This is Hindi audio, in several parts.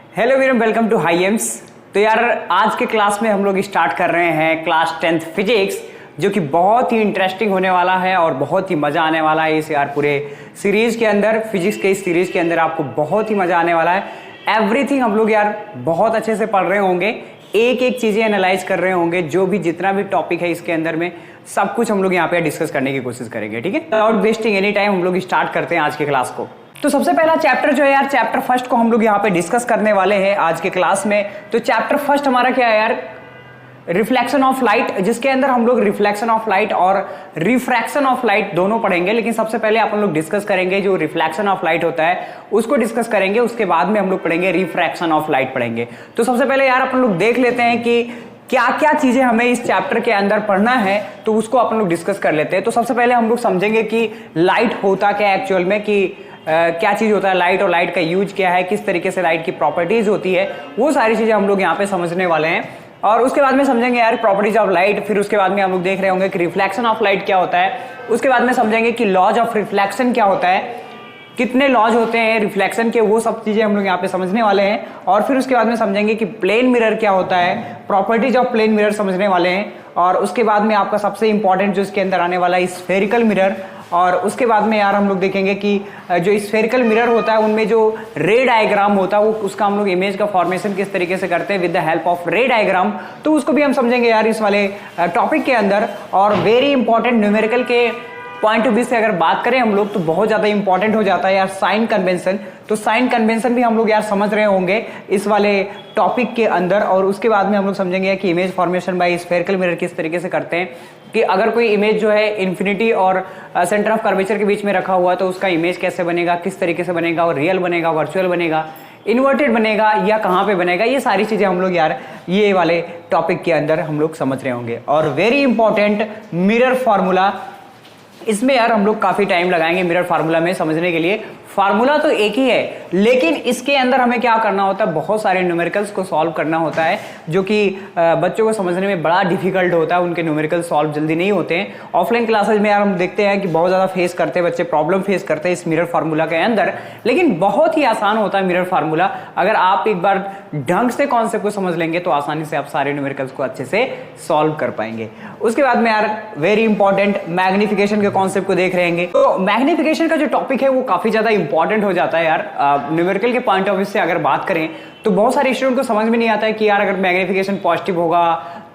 Hello Veeram, welcome to high aims. तो यार आज के क्लास में हम लोग स्टार्ट कर रहे हैं क्लास 10th फिजिक्स, जो कि बहुत ही इंटरेस्टिंग होने वाला है और बहुत ही मज़ा आने वाला है इस यार पूरे सीरीज के अंदर। फिजिक्स के इस सीरीज के अंदर आपको बहुत ही मज़ा आने वाला है। एवरीथिंग हम लोग यार बहुत अच्छे से पढ़ रहे होंगे, एक एक चीज़ें एनालाइज कर रहे होंगे। जो भी जितना भी टॉपिक है इसके अंदर में सब कुछ हम लोग यहाँ पे डिस्कस करने की कोशिश करेंगे, ठीक है। विदाउट वेस्टिंग एनी टाइम हम लोग स्टार्ट करते हैं आज के क्लास को। तो सबसे पहला चैप्टर जो है यार, चैप्टर फर्स्ट को हम लोग यहाँ पे डिस्कस करने वाले हैं आज के क्लास में। तो चैप्टर फर्स्ट हमारा क्या है यार, रिफ्लेक्शन ऑफ लाइट, जिसके अंदर हम लोग रिफ्लेक्शन ऑफ लाइट और रिफ्रैक्शन ऑफ लाइट दोनों पढ़ेंगे। लेकिन सबसे पहले अपन लोग डिस्कस करेंगे जो रिफ्लेक्शन ऑफ लाइट होता है उसको डिस्कस करेंगे, उसके बाद में हम लोग पढ़ेंगे रिफ्रैक्शन ऑफ लाइट पढ़ेंगे। तो सबसे पहले यार अपन लोग देख लेते हैं कि क्या क्या चीजें हमें इस चैप्टर के अंदर पढ़ना है, तो उसको अपन लोग डिस्कस कर लेते हैं। तो सबसे पहले हम लोग समझेंगे कि लाइट होता क्या है एक्चुअल में, कि क्या चीज होता है लाइट और लाइट का यूज क्या है, किस तरीके से लाइट की प्रॉपर्टीज होती है, वो सारी चीजें हम लोग यहाँ पे समझने वाले हैं। और उसके बाद में समझेंगे यार प्रॉपर्टीज ऑफ लाइट। फिर उसके बाद में हम लोग देख रहे होंगे कि रिफ्लेक्शन ऑफ लाइट क्या होता है। उसके बाद में समझेंगे कि लॉज ऑफ रिफ्लेक्शन क्या होता है, कितने लॉज होते हैं रिफ्लेक्शन के, वो सब चीजें हम लोग यहाँ पे समझने वाले हैं। और फिर उसके बाद में समझेंगे कि प्लेन मिरर क्या होता है, प्रॉपर्टीज ऑफ प्लेन मिरर समझने वाले हैं। और उसके बाद में आपका सबसे इंपॉर्टेंट जो इसके अंदर आने वाला है स्फेरिकल मिरर। और उसके बाद में यार हम लोग देखेंगे कि जो स्फेरिकल मिरर होता है उनमें जो रे डायग्राम होता है वो उसका हम लोग इमेज का फॉर्मेशन किस तरीके से करते हैं विद द हेल्प ऑफ रे डायग्राम, तो उसको भी हम समझेंगे यार इस वाले टॉपिक के अंदर। और वेरी इंपॉर्टेंट न्यूमेरिकल के पॉइंट ऑफ व्यू से अगर बात करें हम लोग तो बहुत ज्यादा इंपॉर्टेंट हो जाता है यार साइन कन्वेंशन। तो साइन कन्वेंशन भी हम लोग यार समझ रहे होंगे इस वाले टॉपिक के अंदर। और उसके बाद में हम लोग समझेंगे कि image formation by spherical mirror किस तरीके से करते हैं, कि अगर कोई इमेज जो है इन्फिनिटी और सेंटर ऑफ कर्वेचर के बीच में रखा हुआ तो उसका इमेज कैसे बनेगा, किस तरीके से बनेगा, और रियल बनेगा, वर्चुअल बनेगा, इन्वर्टेड बनेगा या कहाँ पे बनेगा, ये सारी चीजें हम लोग यार ये वाले टॉपिक के अंदर हम लोग समझ रहे होंगे। और वेरी इंपॉर्टेंट मिरर फॉर्मूला, इसमें यार हम लोग काफी टाइम लगाएंगे मिरर फार्मूला में समझने के लिए। फार्मूला तो एक ही है लेकिन इसके अंदर हमें क्या करना होता है, बहुत सारे न्यूमेरिकल्स को सॉल्व करना होता है, जो कि बच्चों को समझने में बड़ा डिफिकल्ट होता है। उनके न्यूमेरिकल सॉल्व जल्दी नहीं होते हैं। ऑफलाइन क्लासेज में यार हम देखते हैं कि बहुत ज्यादा फेस करते हैं बच्चे, प्रॉब्लम फेस करते हैं इस मिरर फार्मूला के अंदर। लेकिन बहुत ही आसान होता है मिरर फार्मूला, अगर आप एक बार ढंग से कॉन्सेप्ट को समझ लेंगे तो आसानी से आप सारे न्यूमेरिकल्स को अच्छे से सॉल्व कर पाएंगे। उसके बाद में यार वेरी इंपॉर्टेंट मैग्निफिकेशन के कॉन्सेप्ट को देख रहे हैं। तो मैग्निफिकेशन का जो टॉपिक है वो काफी ज्यादा इंपॉर्टेंट हो जाता है यार। न्यूमेरिकल के पॉइंट ऑफ व्यू से अगर बात करें तो बहुत सारे स्टूडेंट को समझ में नहीं आता है कि यार अगर मैग्निफिकेशन पॉजिटिव होगा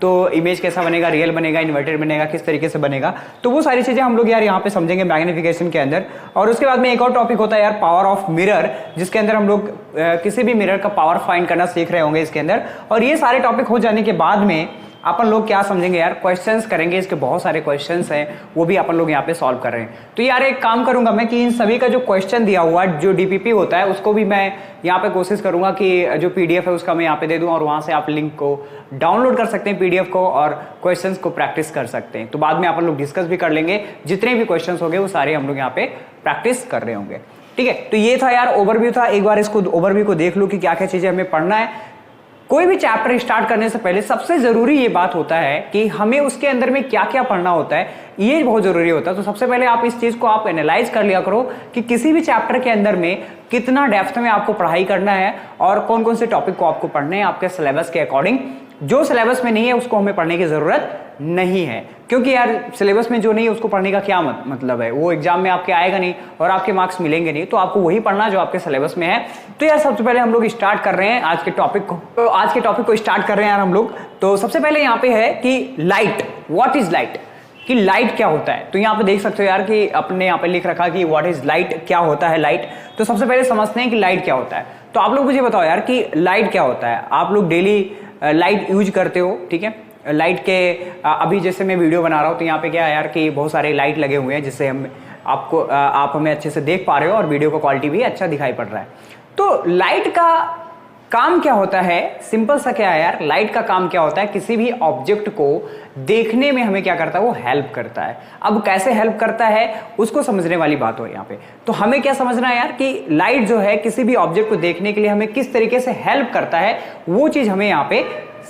तो इमेज कैसा बनेगा, रियल बनेगा, इन्वर्टेड बनेगा, किस तरीके से बनेगा। तो वो सारी चीजें हम लोग यार यहाँ पे समझेंगे मैग्निफिकेशन के अंदर। और उसके बाद में एक और टॉपिक होता है यार पावर ऑफ मिरर, जिसके अंदर हम लोग किसी भी मिरर का पावर फाइंड करना सीख रहे होंगे इसके अंदर। और ये सारे टॉपिक हो जाने के बाद में अपन लोग क्या समझेंगे यार, क्वेश्चंस करेंगे। इसके बहुत सारे क्वेश्चंस हैं वो भी अपन लोग यहाँ पे सॉल्व कर रहे हैं। तो यार एक काम करूंगा मैं कि इन सभी का जो क्वेश्चन दिया हुआ जो डीपीपी होता है उसको भी मैं यहाँ पे कोशिश करूंगा कि जो पीडीएफ है उसका मैं यहाँ पे दे दूं, और वहां से आप लिंक को डाउनलोड कर सकते हैं पीडीएफ को, और क्वेश्चंस को प्रैक्टिस कर सकते हैं। तो बाद में अपन लोग डिस्कस भी कर लेंगे, जितने भी क्वेश्चंस होंगे वो सारे हम लोग यहाँ पे प्रैक्टिस कर रहे होंगे, ठीक है। तो ये था यार ओवरव्यू था, एक बार इसको ओवरव्यू को देख लो कि क्या क्या चीजें हमें पढ़ना है। कोई भी चैप्टर स्टार्ट करने से पहले सबसे जरूरी ये बात होता है कि हमें उसके अंदर में क्या क्या पढ़ना होता है, ये बहुत जरूरी होता है। तो सबसे पहले आप इस चीज को आप एनालाइज कर लिया करो कि किसी भी चैप्टर के अंदर में कितना डेप्थ में आपको पढ़ाई करना है और कौन कौन से टॉपिक को आपको पढ़ने हैं आपके सिलेबस के अकॉर्डिंग। जो सिलेबस में नहीं है उसको हमें पढ़ने की जरूरत नहीं है, क्योंकि यार सिलेबस में जो नहीं है उसको पढ़ने का क्या मतलब है, वो एग्जाम में आपके आएगा नहीं और आपके मार्क्स मिलेंगे नहीं। तो आपको वही पढ़ना जो आपके सिलेबस में है। तो यार सबसे पहले हम लोग स्टार्ट कर रहे हैं आज के टॉपिक को। तो आज के टॉपिक को स्टार्ट कर रहे हैं यार हम लोग। तो सबसे पहले यहाँ पे है कि लाइट, व्हाट इज लाइट, कि लाइट क्या होता है। तो यहाँ पे देख सकते हो यार कि अपने यहाँ पे लिख रखा कि व्हाट इज लाइट, क्या होता है लाइट। तो सबसे पहले समझते हैं कि लाइट क्या होता है। तो आप लोग मुझे बताओ यार कि लाइट क्या होता है। आप लोग डेली लाइट यूज करते हो, ठीक है। लाइट के अभी जैसे मैं वीडियो बना रहा हूँ तो यहाँ पे क्या है यार कि बहुत सारे लाइट लगे हुए हैं जिससे हम आप हमें अच्छे से देख पा रहे हो और वीडियो का क्वालिटी भी अच्छा दिखाई पड़ रहा है। तो लाइट का काम क्या होता है, सिंपल सा क्या है यार, लाइट का काम क्या होता है, किसी भी ऑब्जेक्ट को देखने में हमें क्या करता है, वो हेल्प करता है। अब कैसे हेल्प करता है उसको समझने वाली बात हो यहाँ पे। तो हमें क्या समझना है यार कि लाइट जो है किसी भी ऑब्जेक्ट को देखने के लिए हमें किस तरीके से हेल्प करता है, वो चीज हमें यहाँ पे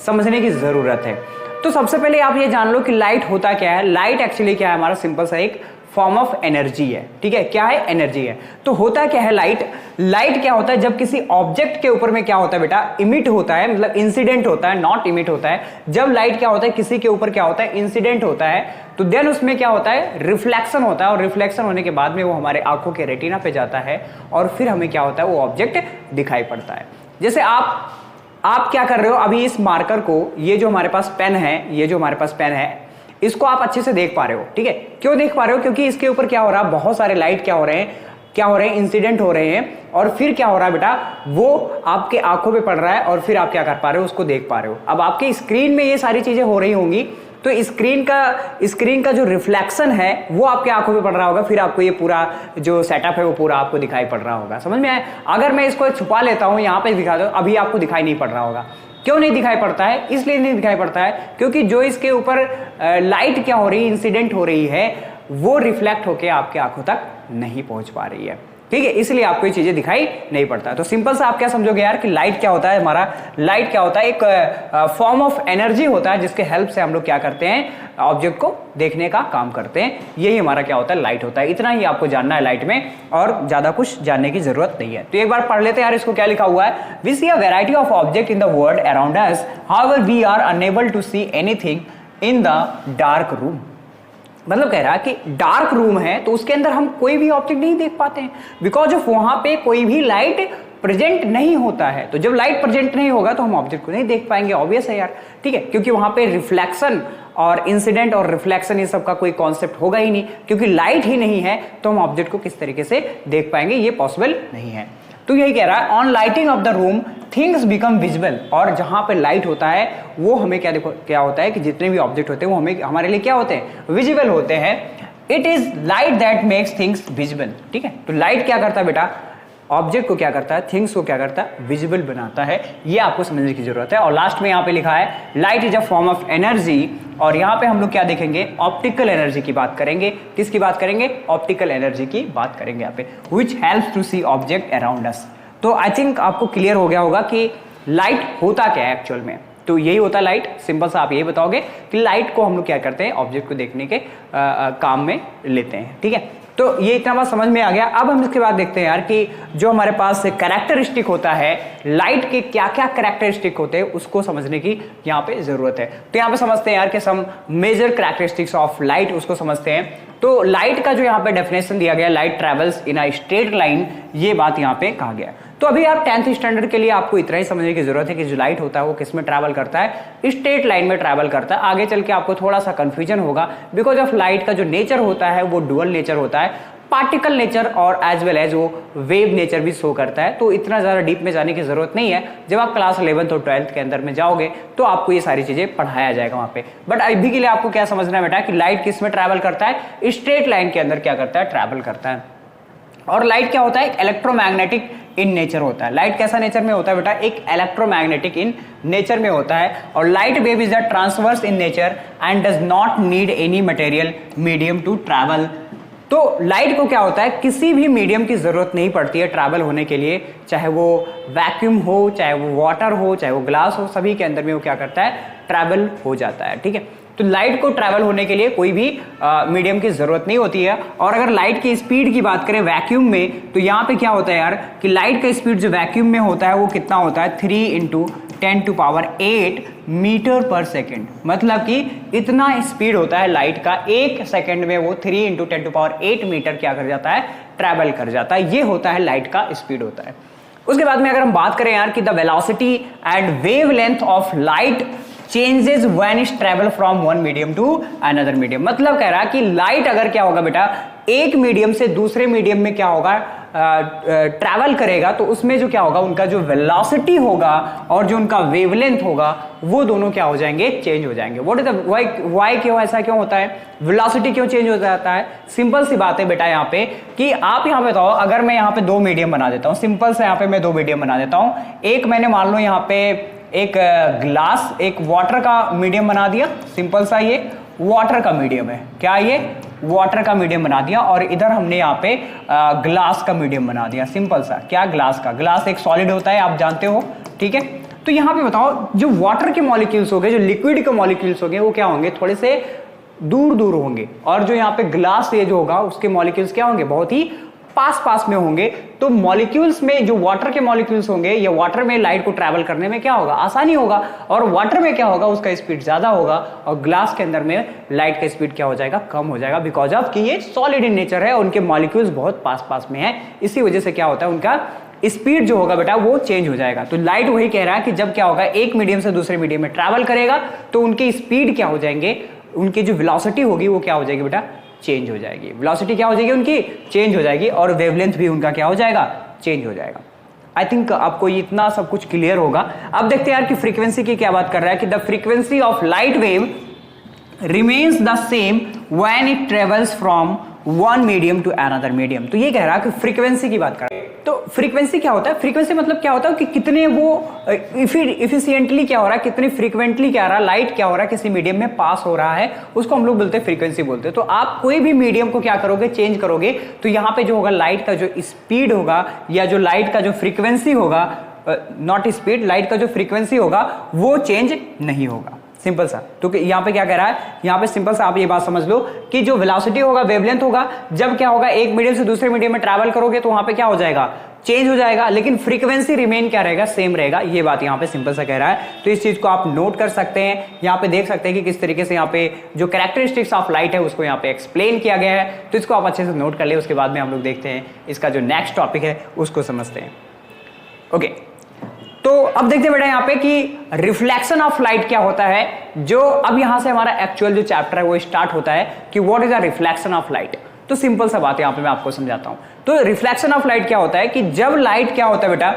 समझने की जरूरत है। तो सबसे पहले आप ये जान लो कि लाइट होता क्या है। लाइट एक्चुअली क्या है, हमारा सिंपल सा एक फॉर्म ऑफ एनर्जी है, ठीक है। क्या है? एनर्जी है। तो होता क्या है लाइट? लाइट क्या होता है? जब किसी ऑब्जेक्ट के ऊपर में क्या होता है बेटा? इमिट होता है, मतलब इंसिडेंट होता है, नॉट इमिट होता है। जब लाइट क्या होता है? किसी के ऊपर क्या होता है? इंसिडेंट होता है, तो देन उसमें क्या होता है? रिफ्लेक्शन होता है, और रिफ्लेक्शन होने के बाद में वो हमारे आंखों के रेटिना पे जाता है, और फिर हमें क्या होता है? वो ऑब्जेक्ट दिखाई पड़ता है। जैसे आप क्या कर रहे हो अभी? इस मार्कर को, ये जो हमारे पास पेन है, ये जो हमारे पास पेन है, इसको आप अच्छे से देख पा रहे हो, ठीक है। क्यों देख पा रहे हो? क्योंकि इसके ऊपर क्या हो रहा है? बहुत सारे लाइट क्या हो रहे हैं? इंसिडेंट हो रहे हैं, और फिर क्या हो रहा है बेटा? वो आपके आंखों पे पड़ रहा है, और फिर आप क्या कर पा रहे हो? उसको देख पा रहे हो। अब आपकी स्क्रीन में ये सारी चीजें हो रही होंगी, तो स्क्रीन का जो रिफ्लेक्शन है वो आपके आंखों पे पड़ रहा होगा, फिर आपको ये पूरा जो सेटअप है वो पूरा आपको दिखाई पड़ रहा होगा। समझ में आया? अगर मैं इसको छुपा लेता हूं, यहां पे दिखा दो, अभी आपको दिखाई नहीं पड़ रहा होगा। क्यों नहीं दिखाई पड़ता है? इसलिए नहीं दिखाई पड़ता है क्योंकि जो इसके ऊपर लाइट क्या हो रही है? इंसिडेंट हो रही है, वो रिफ्लेक्ट होकर आपके आंखों तक नहीं पहुंच पा रही है, ठीक है। इसलिए आपको ये चीजें दिखाई नहीं पड़ता। तो सिंपल सा आप क्या समझोगे यार कि लाइट क्या होता है? हमारा लाइट क्या होता है? एक फॉर्म ऑफ एनर्जी होता है, जिसके हेल्प से हम लोग क्या करते हैं? ऑब्जेक्ट को देखने का काम करते हैं। यही हमारा क्या होता है? लाइट होता है। इतना ही आपको जानना है लाइट में, और ज्यादा कुछ जानने की जरूरत नहीं है। तो एक बार पढ़ लेते हैं यार, इसको क्या लिखा हुआ है? We see a variety of object in the world around us, however we are unable to see anything in the dark room. मतलब कह रहा है कि डार्क रूम है, तो उसके अंदर हम कोई भी ऑब्जेक्ट नहीं देख पाते हैं, बिकॉज ऑफ वहां पे कोई भी लाइट प्रेजेंट नहीं होता है। तो जब लाइट प्रेजेंट नहीं होगा तो हम ऑब्जेक्ट को नहीं देख पाएंगे, ऑब्वियस है यार, ठीक है। क्योंकि वहां पे रिफ्लेक्शन और इंसिडेंट और रिफ्लेक्शन ये सब का कोई कॉन्सेप्ट होगा ही नहीं, क्योंकि लाइट ही नहीं है, तो हम ऑब्जेक्ट को किस तरीके से देख पाएंगे? ये पॉसिबल नहीं है। तो यही कह रहा है, on lighting of the room things become visible. और जहां पे लाइट होता है वो हमें क्या देखो क्या होता है कि जितने भी ऑब्जेक्ट होते हैं वो हमारे लिए क्या होते हैं? विजिबल होते हैं। It is light that makes things visible, ठीक है। तो लाइट क्या करता है बेटा? ऑब्जेक्ट को क्या करता है? थिंग्स को क्या करता है? विजिबल बनाता है। ये आपको समझने की जरूरत है। और लास्ट में यहां पे लिखा है light is a form of energy, और यहां पे हम लोग क्या देखेंगे? ऑप्टिकल एनर्जी की बात करेंगे। किसकी बात करेंगे? ऑप्टिकल एनर्जी की बात करेंगे यहाँ पे, which helps to see object around us. तो आई थिंक आपको क्लियर हो गया होगा कि लाइट होता क्या है एक्चुअल में। तो यही होता है लाइट। सिंपल सा आप यही बताओगे कि लाइट को हम लोग क्या करते हैं? ऑब्जेक्ट को देखने के काम में लेते हैं, ठीक है। तो ये इतना बात समझ में आ गया। अब हम इसके बाद देखते हैं यार कि जो हमारे पास कैरेक्टरिस्टिक होता है लाइट के, क्या क्या कैरेक्टरिस्टिक होते हैं उसको समझने की यहाँ पे जरूरत है। तो यहाँ पे समझते हैं यार कि some major characteristics of light, उसको समझते हैं। तो लाइट का जो यहाँ पे डेफिनेशन दिया गया, light travels in a straight line, ये बात यहाँ पे कहा गया। तो अभी आप 10th स्टैंडर्ड के लिए आपको इतना ही समझने की जरूरत है कि जो लाइट होता है वो किस में ट्रैवल करता है? स्ट्रेट लाइन में ट्रैवल करता है। आगे चल के आपको थोड़ा सा कंफ्यूजन होगा, बिकॉज ऑफ लाइट का जो नेचर होता है वो डुअल नेचर होता है, पार्टिकल नेचर और एज वेल एज वो वेव नेचर भी शो करता है। तो इतना ज्यादा डीप में जाने की जरूरत नहीं है। जब आप क्लास 11th और 12th के अंदर में जाओगे तो आपको ये सारी चीजें पढ़ाया जाएगा वहां पे। बट अभी के लिए आपको क्या समझना है बेटा कि लाइट किस में ट्रैवल करता है? स्ट्रेट लाइन के अंदर क्या करता है? ट्रैवल करता है। और लाइट क्या होता है? इलेक्ट्रोमैग्नेटिक इन नेचर होता है। लाइट कैसा नेचर में होता है बेटा? एक इलेक्ट्रोमैग्नेटिक इन नेचर में होता है। और light wave is a transverse in nature and does not need any material medium to travel. तो लाइट को क्या होता है? किसी भी मीडियम की जरूरत नहीं पड़ती है ट्रैवल होने के लिए, चाहे वो वैक्यूम हो, चाहे वो वाटर हो, चाहे वो ग्लास हो, सभी के अंदर में वो क्या करता है? ट्रैवल हो जाता है, ठीक है। तो लाइट को ट्रैवल होने के लिए कोई भी मीडियम की जरूरत नहीं होती है। और अगर लाइट की स्पीड की बात करें वैक्यूम में, तो यहाँ पे क्या होता है यार कि लाइट का स्पीड जो वैक्यूम में होता है वो कितना होता है? 3 × 10⁸ मीटर पर सेकेंड। मतलब कि इतना स्पीड होता है लाइट का, एक सेकेंड में वो 3 × 10⁸ मीटर क्या कर जाता है? ट्रैवल कर जाता है। ये होता है लाइट का स्पीड होता है। उसके बाद में अगर हम बात करें यार कि the velocity and wavelength of light changes when it travel from one medium to another medium. मतलब कह रहा है कि लाइट अगर क्या होगा बेटा, एक मीडियम से दूसरे मीडियम में क्या होगा? ट्रैवल करेगा, तो उसमें जो क्या होगा? उनका जो वेलोसिटी होगा और जो उनका वेवलेंथ होगा वो दोनों क्या हो जाएंगे? चेंज हो जाएंगे। व्हाट इज द व्हाई क्यों ऐसा क्यों होता है? वेलोसिटी क्यों चेंज हो जाता है? सिंपल सी बात है बेटा यहाँ पे कि आप यहाँ पे बताओ, अगर मैं यहाँ पे दो मीडियम बना देता हूँ, सिंपल से यहाँ पे मैं दो मीडियम बना देता हूँ। एक मैंने मान लो यहाँ पे एक ग्लास, एक वाटर का मीडियम बना दिया, सिंपल सा ये वाटर का मीडियम है। क्या ये? वाटर का मीडियम बना दिया। और इधर हमने यहाँ पे ग्लास का मीडियम बना दिया, सिंपल सा। क्या? ग्लास का। ग्लास एक सॉलिड होता है, आप जानते हो, ठीक है। तो यहाँ पे बताओ, जो वाटर के मॉलिक्यूल्स हो गए, जो लिक्विड के मॉलिक्यूल्स हो गए, वो क्या होंगे? थोड़े से दूर दूर होंगे, और जो यहाँ पे ग्लास ये जो होगा उसके मॉलिक्यूल्स क्या होंगे, बहुत ही पास पास में होंगे। तो मॉलिक्यूल्स में जो वाटर के मॉलिक्यूल्स होंगे, या वाटर में लाइट को ट्रैवल करने में क्या होगा, आसानी होगा, और वाटर में क्या होगा, उसका स्पीड ज्यादा होगा, और ग्लास के अंदर में लाइट का स्पीड क्या हो जाएगा, कम हो जाएगा, बिकॉज ऑफ कि ये सॉलिड इन नेचर है, उनके मॉलिक्यूल्स बहुत पास पास में है, इसी वजह से क्या होता है, उनका स्पीड जो होगा बेटा वो चेंज हो जाएगा। तो लाइट वही कह रहा है कि जब क्या होगा, एक मीडियम से दूसरे मीडियम में ट्रैवल करेगा तो उनकी स्पीड क्या हो जाएंगे, उनकी जो वेलोसिटी होगी वो क्या हो जाएगी बेटा, चेंज हो जाएगी। वेलोसिटी क्या हो जाएगी उनकी, चेंज हो जाएगी, और वेवलेंथ भी उनका क्या हो जाएगा, चेंज हो जाएगा। आई थिंक आपको इतना सब कुछ क्लियर होगा। अब देखते हैं यार कि फ्रीक्वेंसी की क्या बात कर रहा है, कि the frequency of light wave remains the same when it travels from one medium to another medium. तो ये कह रहा है कि फ्रीक्वेंसी की बात कर रहा है। तो फ्रीक्वेंसी क्या होता है, फ्रीक्वेंसी मतलब क्या होता है कि कितने वो इफिशिएंटली क्या हो रहा है, कितनी फ्रीक्वेंटली क्या हो रहा है, लाइट क्या हो रहा है किसी मीडियम में पास हो रहा है, उसको हम लोग बोलते हैं फ्रीक्वेंसी बोलते हैं। तो आप कोई भी मीडियम को क्या करोगे, चेंज करोगे, तो यहाँ पे जो होगा लाइट का जो स्पीड होगा, या जो लाइट का जो फ्रीक्वेंसी होगा, नॉट स्पीड, लाइट का जो फ्रीक्वेंसी होगा वो चेंज नहीं होगा। सिंपल सा। तो यहाँ पे क्या कह रहा है, यहाँ पे सिंपल सा आप ये बात समझ लो कि जो वेलोसिटी होगा, वेवलेंथ होगा, जब क्या होगा एक मीडियम से दूसरे मीडियम में ट्रैवल करोगे तो वहां पे क्या हो जाएगा, चेंज हो जाएगा, लेकिन फ्रीक्वेंसी रिमेन क्या रहेगा, सेम रहेगा। ये बात यहाँ पे सिंपल सा कह रहा है। तो इस चीज को आप नोट कर सकते हैं, यहाँ पे देख सकते हैं कि किस तरीके से यहाँ पे जो कैरेक्टरिस्टिक्स ऑफ लाइट है उसको यहाँ पे एक्सप्लेन किया गया है। तो इसको आप अच्छे से नोट कर ले, उसके बाद में हम लोग देखते हैं इसका जो नेक्स्ट टॉपिक है उसको समझते हैं। ओके, तो अब देखते हैं बेटा यहाँ पे कि रिफ्लेक्शन ऑफ लाइट क्या होता है। जो अब यहां से हमारा एक्चुअल जो चैप्टर है वो स्टार्ट होता है कि what is a reflection of light. तो सिंपल सा बात यहाँ पे मैं आपको समझाता हूं। तो रिफ्लेक्शन ऑफ लाइट क्या होता है कि जब लाइट क्या होता है बेटा,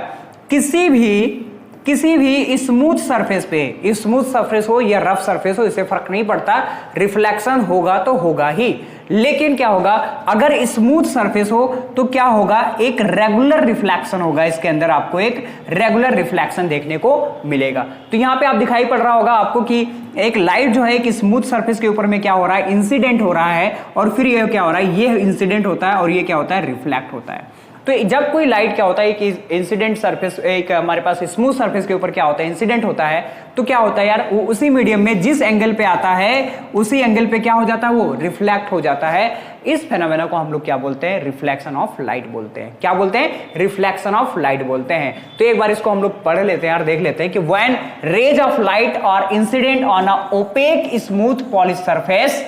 किसी भी स्मूथ सरफेस पे, स्मूथ सरफेस हो या रफ सरफेस हो, इससे फर्क नहीं पड़ता, रिफ्लेक्शन होगा तो होगा ही। लेकिन क्या होगा, अगर स्मूथ सरफेस हो तो क्या होगा, एक रेगुलर रिफ्लेक्शन होगा, इसके अंदर आपको एक रेगुलर रिफ्लेक्शन देखने को मिलेगा। तो यहां पे आप दिखाई पड़ रहा होगा आपको कि एक लाइट जो है एक स्मूथ सरफेस के ऊपर में क्या हो रहा है, इंसिडेंट हो रहा है, और फिर ये क्या हो रहा है, ये इंसिडेंट होता है और ये क्या होता है, रिफ्लेक्ट होता है। तो जब कोई लाइट क्या होता है कि इंसिडेंट सरफेस, एक हमारे पास स्मूथ सरफेस के ऊपर क्या होता है, इंसिडेंट होता है, तो क्या होता है यार, वो उसी मीडियम में जिस एंगल पे आता है उसी एंगल पे क्या हो जाता है, वो रिफ्लेक्ट हो जाता है। इस फेनोमेना को हम लोग क्या बोलते हैं, रिफ्लेक्शन ऑफ लाइट बोलते हैं। क्या बोलते हैं, रिफ्लेक्शन ऑफ लाइट बोलते हैं। तो एक बार इसको हम लोग पढ़ लेते हैं यार, देख लेते हैं कि when rays of light are incident on a opaque smooth polish surface,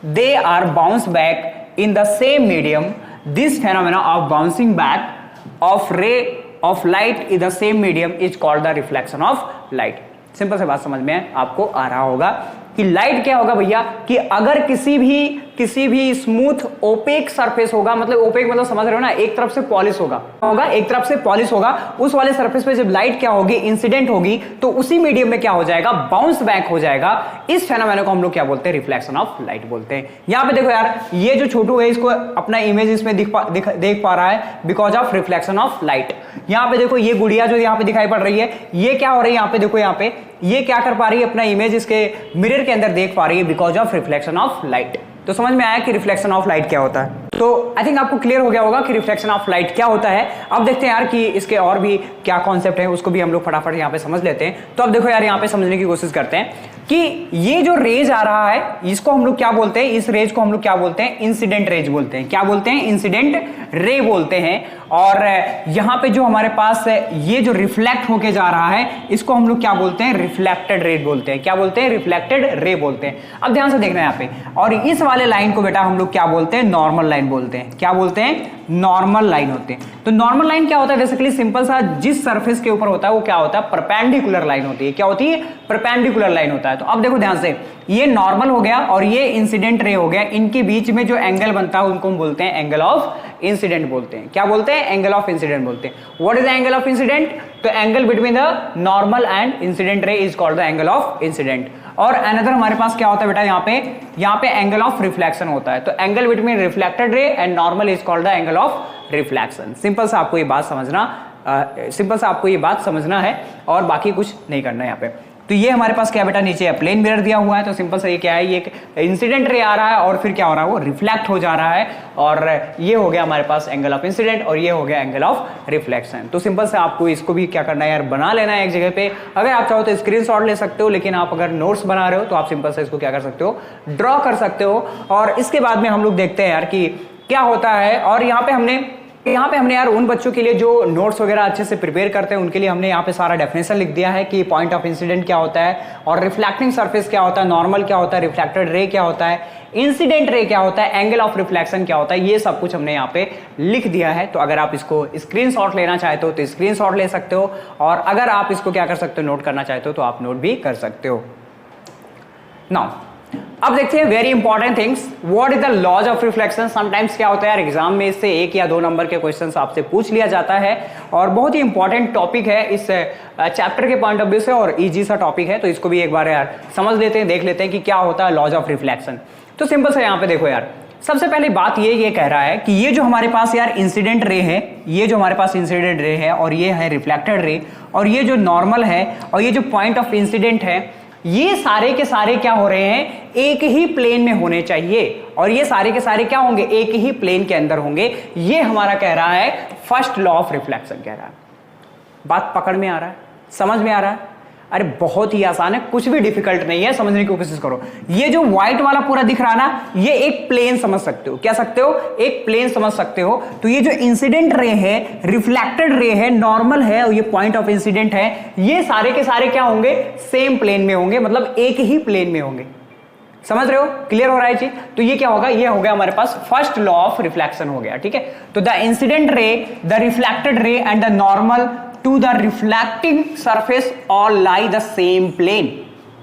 they are bounce back in the same medium. This phenomena of bouncing back of ray of light in the same medium is called the reflection of light. Simple से बात समझ में आपको आ रहा होगा कि लाइट क्या होगा भैया, कि अगर किसी भी स्मूथ ओपेक सरफेस होगा, मतलब ओपेक मतलब समझ रहे हो ना, एक तरफ से पॉलिश होगा, एक तरफ से पॉलिश होगा, उस वाले सरफेस पे जब लाइट क्या होगी, इंसिडेंट होगी, तो उसी मीडियम में क्या हो जाएगा, बाउंस बैक हो जाएगा। इस फेनोमेना को हम लोग क्या बोलते हैं, रिफ्लेक्शन ऑफ लाइट बोलते हैं। यहां पे देखो यार, ये जो छोटू है इसको अपना इमेज इसमें देख पा रहा है because of reflection of light. यहां पे देखो ये गुड़िया जो यहां पे दिखाई पड़ रही है, ये क्या हो रही है, यहां पे देखो, यहां पे ये क्या कर पा रही है, अपना इमेज इसके मिरर के अंदर देख पा रही है because of reflection of light. तो समझ में आया कि रिफ्लेक्शन ऑफ लाइट क्या होता है। तो आई थिंक आपको क्लियर हो गया होगा कि रिफ्लेक्शन ऑफ लाइट क्या होता है। अब देखते हैं यार कि इसके और भी क्या कॉन्सेप्ट है, उसको भी हम लोग फटाफट यहाँ पे समझ लेते हैं। तो अब देखो यार, यहाँ पे समझने की कोशिश करते हैं कि ये जो रेज आ रहा है इसको हम लोग क्या बोलते हैं, इस रेज को हम लोग क्या बोलते हैं, इंसिडेंट रेज बोलते हैं। क्या बोलते हैं, इंसिडेंट रे बोलते हैं। और यहां पे जो हमारे पास ये जो रिफ्लेक्ट होके जा रहा है इसको हम लोग क्या बोलते हैं, रिफ्लेक्टेड रे बोलते हैं। क्या बोलते हैं, रिफ्लेक्टेड रे बोलते हैं। अब ध्यान से देखना यहाँ पे, और इस वाले लाइन को बेटा हम लोग क्या बोलते हैं, नॉर्मल लाइन बोलते हैं। क्या बोलते हैं, नॉर्मल लाइन होते हैं। तो नॉर्मल लाइन क्या होता है, बेसिकली सिंपल सा, जिस सरफेस के ऊपर होता है वो क्या होता है, परपेंडिकुलर लाइन होती है। क्या होती है, परपेंडिकुलर लाइन होता है। तो अब देखो ध्यान से, ये नॉर्मल हो गया और ये इंसिडेंट रे हो गया, इनके बीच में जो एंगल बनता है उनको हम बोलते हैं एंगल ऑफ इंसिडेंट बोलते हैं। क्या बोलते हैं, एंगल ऑफ इंसिडेंट बोलते हैं। What is the angle of incident, तो angle between the normal and incident ray is called the angle of incident. और अनदर हमारे पास क्या होता है बेटा, यहाँ पे एंगल ऑफ रिफ्लेक्शन होता है। तो angle between reflected ray and normal is called the angle of reflection. Simple सा आपको ये बात समझना है और बाकी कुछ नहीं करना है यहाँ पे। तो ये हमारे पास क्या बेटा नीचे प्लेन मिरर दिया हुआ है, तो सिंपल सा ये क्या है, ये इंसिडेंट रे आ रहा है और फिर क्या हो रहा है, वो रिफ्लेक्ट हो जा रहा है, और ये हो गया हमारे पास एंगल ऑफ इंसिडेंट और ये हो गया एंगल ऑफ रिफ्लेक्शन। तो सिंपल से आपको इसको भी क्या करना है यार, बना लेना है एक जगह पे। अगर आप चाहो तो स्क्रीनशॉट ले सकते हो, लेकिन आप अगर नोट्स बना रहे हो तो आप सिंपल से इसको क्या कर सकते हो, ड्रॉ कर सकते हो। और इसके बाद में हम लोग देखते हैं यार कि क्या होता है। और यहाँ पे हमने यार उन बच्चों के लिए जो नोट्स वगैरह अच्छे से प्रिपेयर करते हैं उनके लिए हमने यहाँ पे सारा डेफिनेशन लिख दिया है कि पॉइंट ऑफ इंसिडेंट क्या होता है, और रिफ्लेक्टिंग सरफेस क्या होता है, नॉर्मल क्या होता है, रिफ्लेक्टेड रे क्या होता है, इंसिडेंट रे क्या होता है, एंगल ऑफ रिफ्लेक्शन क्या होता है, ये सब कुछ हमने यहाँ पे लिख दिया है। तो अगर आप इसको स्क्रीनशॉट लेना चाहते हो तो स्क्रीनशॉट ले सकते हो, और अगर आप इसको क्या कर सकते हो, नोट करना चाहते हो तो आप नोट भी कर सकते हो। नाउ अब देखते हैं very important things, what is the laws of reflection. Sometimes क्या होता है यार, एग्जाम में इससे 1 या 2 नंबर के क्वेश्चंस आपसे पूछ लिया जाता है, और बहुत ही इंपॉर्टेंट टॉपिक है इस चैप्टर के पॉइंट ऑफ व्यू से, और इजी सा टॉपिक है। तो इसको भी एक बार यार समझ लेते हैं, देख लेते हैं कि क्या होता है लॉज ऑफ रिफ्लेक्शन। तो सिंपल से यहाँ पे देखो यार, सबसे पहली बात ये कह रहा है कि ये जो हमारे पास यार इंसिडेंट रे है, ये जो हमारे पास इंसिडेंट रे है, और ये है रिफ्लेक्टेड रे, और ये जो नॉर्मल है, और ये जो पॉइंट ऑफ इंसिडेंट है, ये सारे के सारे क्या हो रहे हैं, एक ही प्लेन में होने चाहिए, और ये सारे के सारे क्या होंगे, एक ही प्लेन के अंदर होंगे। ये हमारा कह रहा है फर्स्ट लॉ ऑफ रिफ्लेक्शन कह रहा है। बात पकड़ में आ रहा है, समझ में आ रहा है? अरे बहुत ही आसान है, कुछ भी डिफिकल्ट नहीं है, समझने की कोशिश करो। ये जो व्हाइट वाला पूरा दिख रहा है ना, ये एक प्लेन समझ सकते हो, क्या सकते हो, एक प्लेन समझ सकते हो। तो ये जो इंसिडेंट रे है, रिफ्लेक्टेड रे है, नॉर्मल है, और ये पॉइंट ऑफ इंसिडेंट है, ये सारे के सारे क्या होंगे, सेम प्लेन में होंगे, मतलब एक ही प्लेन में होंगे। समझ रहे हो, क्लियर हो रहा है चीज? तो ये क्या होगा, ये हो गया हमारे पास फर्स्ट लॉ ऑफ रिफ्लेक्शन हो गया, ठीक है। तो the incident ray, the reflected ray and the normal to the reflecting surface all lie the same plane,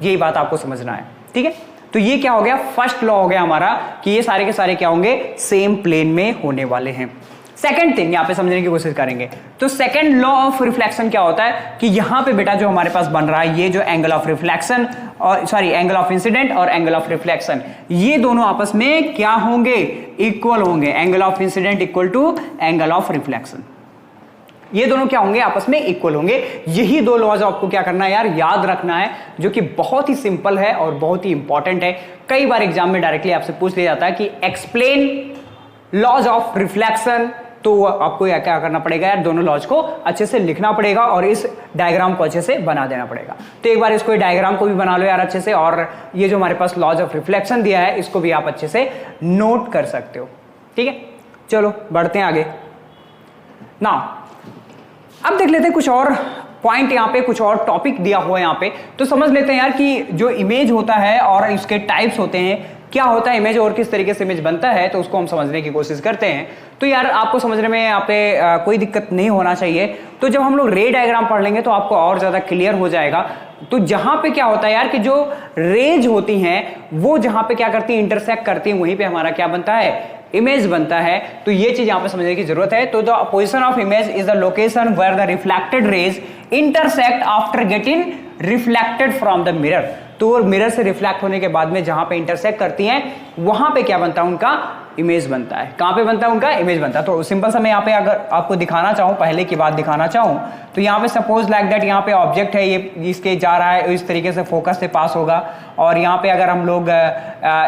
यही बात आपको समझना है, ठीक है। तो ये क्या हो गया, फर्स्ट लॉ हो गया हमारा कि ये सारे के सारे क्या होंगे, सेम प्लेन में होने वाले हैं। सेकंड थिंग यहां पे समझने की कोशिश करेंगे, तो सेकंड लॉ ऑफ रिफ्लेक्शन क्या होता है कि यहां पे बेटा जो हमारे पास बन रहा है, ये जो एंगल ऑफ रिफ्लेक्शन और एंगल ऑफ इंसिडेंट और एंगल ऑफ रिफ्लेक्शन, ये दोनों आपस में क्या होंगे, इक्वल होंगे। Angle of incident equal to angle of reflection, ये दोनों क्या होंगे, आपस में इक्वल होंगे। यही 2 लॉज आपको क्या करना है यार, याद रखना है, जो कि बहुत ही सिंपल है और बहुत ही इंपॉर्टेंट है। कई बार एग्जाम में डायरेक्टली आपसे पूछ लिया जाता है कि एक्सप्लेन लॉज ऑफ रिफ्लेक्शन, तो आपको क्या करना पड़ेगा यार, दोनों लॉज को अच्छे से लिखना पड़ेगा और इस डायग्राम को अच्छे से बना देना पड़ेगा। तो एक बार इसको डायग्राम को भी बना लो यार अच्छे से, और ये जो हमारे पास लॉज ऑफ रिफ्लेक्शन दिया है इसको भी आप अच्छे से नोट कर सकते हो, ठीक है। चलो बढ़ते हैं आगे। नाउ अब देख लेते हैं कुछ और पॉइंट, यहाँ पे कुछ और टॉपिक दिया हुआ है यहाँ पे, तो समझ लेते हैं यार कि जो इमेज होता है और इसके टाइप्स होते हैं, क्या होता है इमेज और किस तरीके से इमेज बनता है, तो उसको हम समझने की कोशिश करते हैं। तो यार आपको समझने में यहाँ पे कोई दिक्कत नहीं होना चाहिए। तो जब हम लोग रे डायग्राम पढ़ लेंगे तो आपको और ज्यादा क्लियर हो जाएगा। तो जहां पे क्या होता है यार कि जो रेज होती हैं वो जहां पे क्या करती है, इंटरसेक्ट करती है, वहीं पे हमारा क्या बनता है, इमेज बनता है। तो ये चीज यहां पे समझने की जरूरत है। तो the position of image is the location where the reflected rays intersect after getting reflected from the mirror. तो मिरर से रिफ्लेक्ट होने के बाद में जहां पे इंटरसेक्ट करती हैं वहां पे क्या बनता है, उनका इमेज बनता है। कहां पे बनता है, उनका इमेज बनता है। तो सिंपल सा मैं यहाँ पे अगर आपको दिखाना चाहूं, पहले की बात दिखाना चाहूं, तो यहाँ पे सपोज लाइक दैट यहाँ पे ऑब्जेक्ट है, ये इसके जा रहा है, इस तरीके से फोकस से पास होगा, और यहाँ पे अगर हम लोग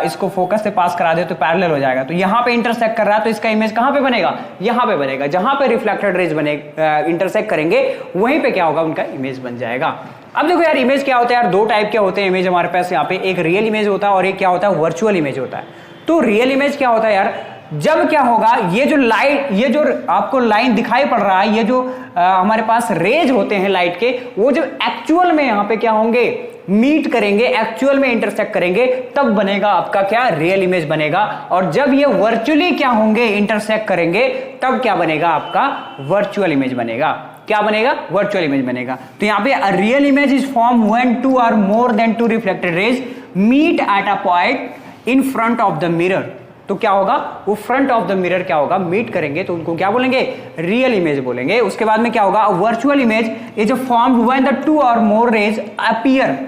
इसको फोकस से पास करा दे तो पैरेलल हो जाएगा। तो यहाँ पे इंटरसेक्ट कर रहा है, तो इसका इमेज कहां पे बनेगा, यहाँ पे बनेगा। जहां पे रिफ्लेक्टेड रेज बनेगा, इंटरसेक्ट करेंगे, वहीं पे क्या होगा, उनका इमेज बन जाएगा। अब देखो यार इमेज क्या होता है यार, 2 टाइप के होते हैं इमेज हमारे पास यहाँ पे, एक रियल इमेज होता है और एक क्या होता है, वर्चुअल इमेज होता है। तो रियल इमेज क्या होता है यार, जब क्या होगा, ये जो लाइट, ये जो आपको लाइन दिखाई पड़ रहा है, ये जो हमारे पास रेज होते हैं लाइट के, वो जब एक्चुअल में यहाँ पे क्या होंगे, मीट करेंगे, एक्चुअल में इंटरसेक्ट करेंगे, तब बनेगा आपका क्या, रियल इमेज बनेगा। और जब ये वर्चुअली क्या होंगे, इंटरसेक्ट करेंगे, तब क्या बनेगा, आपका वर्चुअल इमेज बनेगा। क्या बनेगा, वर्चुअल इमेज बनेगा। तो यहाँ पे a real image is form when 2 or more than 2 reflected rays meet at a point in front of the mirror. तो क्या होगा, वो फ्रंट ऑफ द मिरर क्या होगा, मीट करेंगे, तो उनको क्या बोलेंगे, रियल इमेज बोलेंगे। उसके बाद में क्या होगा, virtual image is formed when the 2 or more rays appear,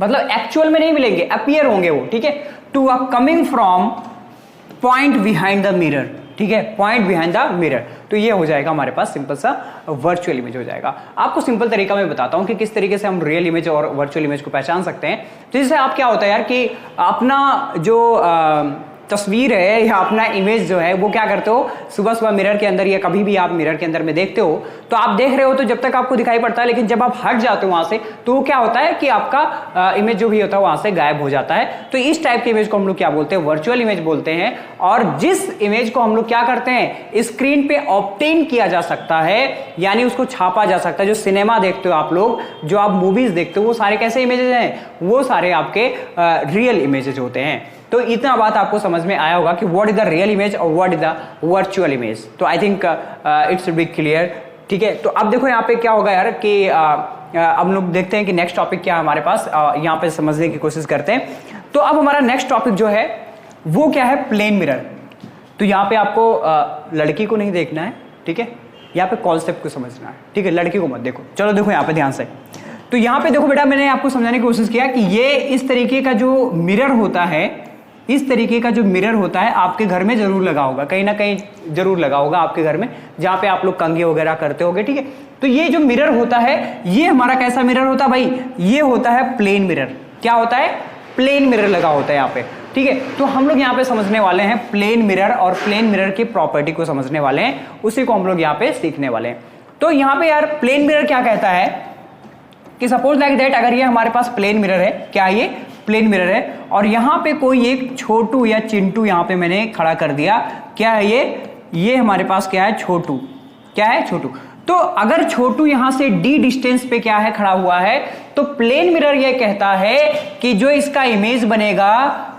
मतलब एक्चुअल में नहीं मिलेंगे, अपीयर होंगे वो, ठीक है, to a coming from point behind the mirror. ठीक है, पॉइंट बिहाइंड द मिरर। तो ये हो जाएगा हमारे पास सिंपल सा वर्चुअल इमेज हो जाएगा। आपको सिंपल तरीका मैं बताता हूं कि किस तरीके से हम रियल इमेज और वर्चुअल इमेज को पहचान सकते हैं। तो जैसे आप क्या होता है यार कि अपना जो तस्वीर है या अपना इमेज जो है वो क्या करते हो, सुबह सुबह मिरर के अंदर या कभी भी आप मिरर के अंदर में देखते हो तो आप देख रहे हो तो जब तक आपको दिखाई पड़ता है, लेकिन जब आप हट जाते हो वहां से तो वो क्या होता है कि आपका इमेज जो भी होता है वहां से गायब हो जाता है। तो इस टाइप के इमेज को हम लोग क्या बोलते हैं, वर्चुअल इमेज बोलते हैं। और जिस इमेज को हम लोग क्या करते हैं, स्क्रीन पे ऑब्टेन किया जा सकता है, यानी उसको छापा जा सकता है। जो सिनेमा देखते हो आप लोग, जो आप मूवीज देखते हो, वो सारे कैसे इमेजेस हैं, वो सारे आपके रियल इमेजेस होते हैं। तो इतना बात आपको समझ में आया होगा कि what is the real image और what is the virtual image. तो I think it should be clear. ठीक है, तो अब देखो यहाँ पे क्या होगा यार कि अब लोग देखते हैं कि नेक्स्ट टॉपिक क्या है हमारे पास, यहाँ पे समझने की कोशिश करते हैं। तो अब हमारा नेक्स्ट टॉपिक जो है वो क्या है, प्लेन मिरर। तो यहाँ पे आपको लड़की को नहीं देखना है, ठीक है, यहाँ पे कॉन्सेप्ट को समझना है, ठीक है, लड़की को मत देखो। चलो देखो यहाँ पे ध्यान से। तो यहाँ पे देखो बेटा, मैंने आपको समझाने की कोशिश किया कि ये इस तरीके का जो मिरर होता है, इस तरीके का जो मिरर होता है आपके घर में जरूर लगा होगा, कहीं ना कहीं जरूर लगा होगा आपके घर में, जहां पे आप लोग कंघी वगैरह करते होगे, ठीक है। तो ये जो मिरर होता है ये हमारा कैसा मिरर होता है भाई, ये होता है प्लेन मिरर। क्या होता है, प्लेन मिरर लगा होता है यहाँ पे, ठीक है। तो हम लोग यहाँ पे समझने वाले हैं प्लेन मिरर और प्लेन मिरर की प्रॉपर्टी को समझने वाले हैं, उसी को हम लोग यहाँ पे सीखने वाले हैं। तो यहाँ पे यार प्लेन मिरर क्या कहता है कि सपोज लाइक दैट, अगर ये हमारे पास प्लेन मिरर है, क्या ये प्लेन मिरर है, और यहां पे कोई एक छोटू या चिंटू यहां पे मैंने खड़ा कर दिया, क्या है ये हमारे पास क्या है, छोटू। क्या है, छोटू। तो अगर छोटू यहां से डी डिस्टेंस पे क्या है, खड़ा हुआ है, तो प्लेन मिरर ये कहता है कि जो इसका इमेज बनेगा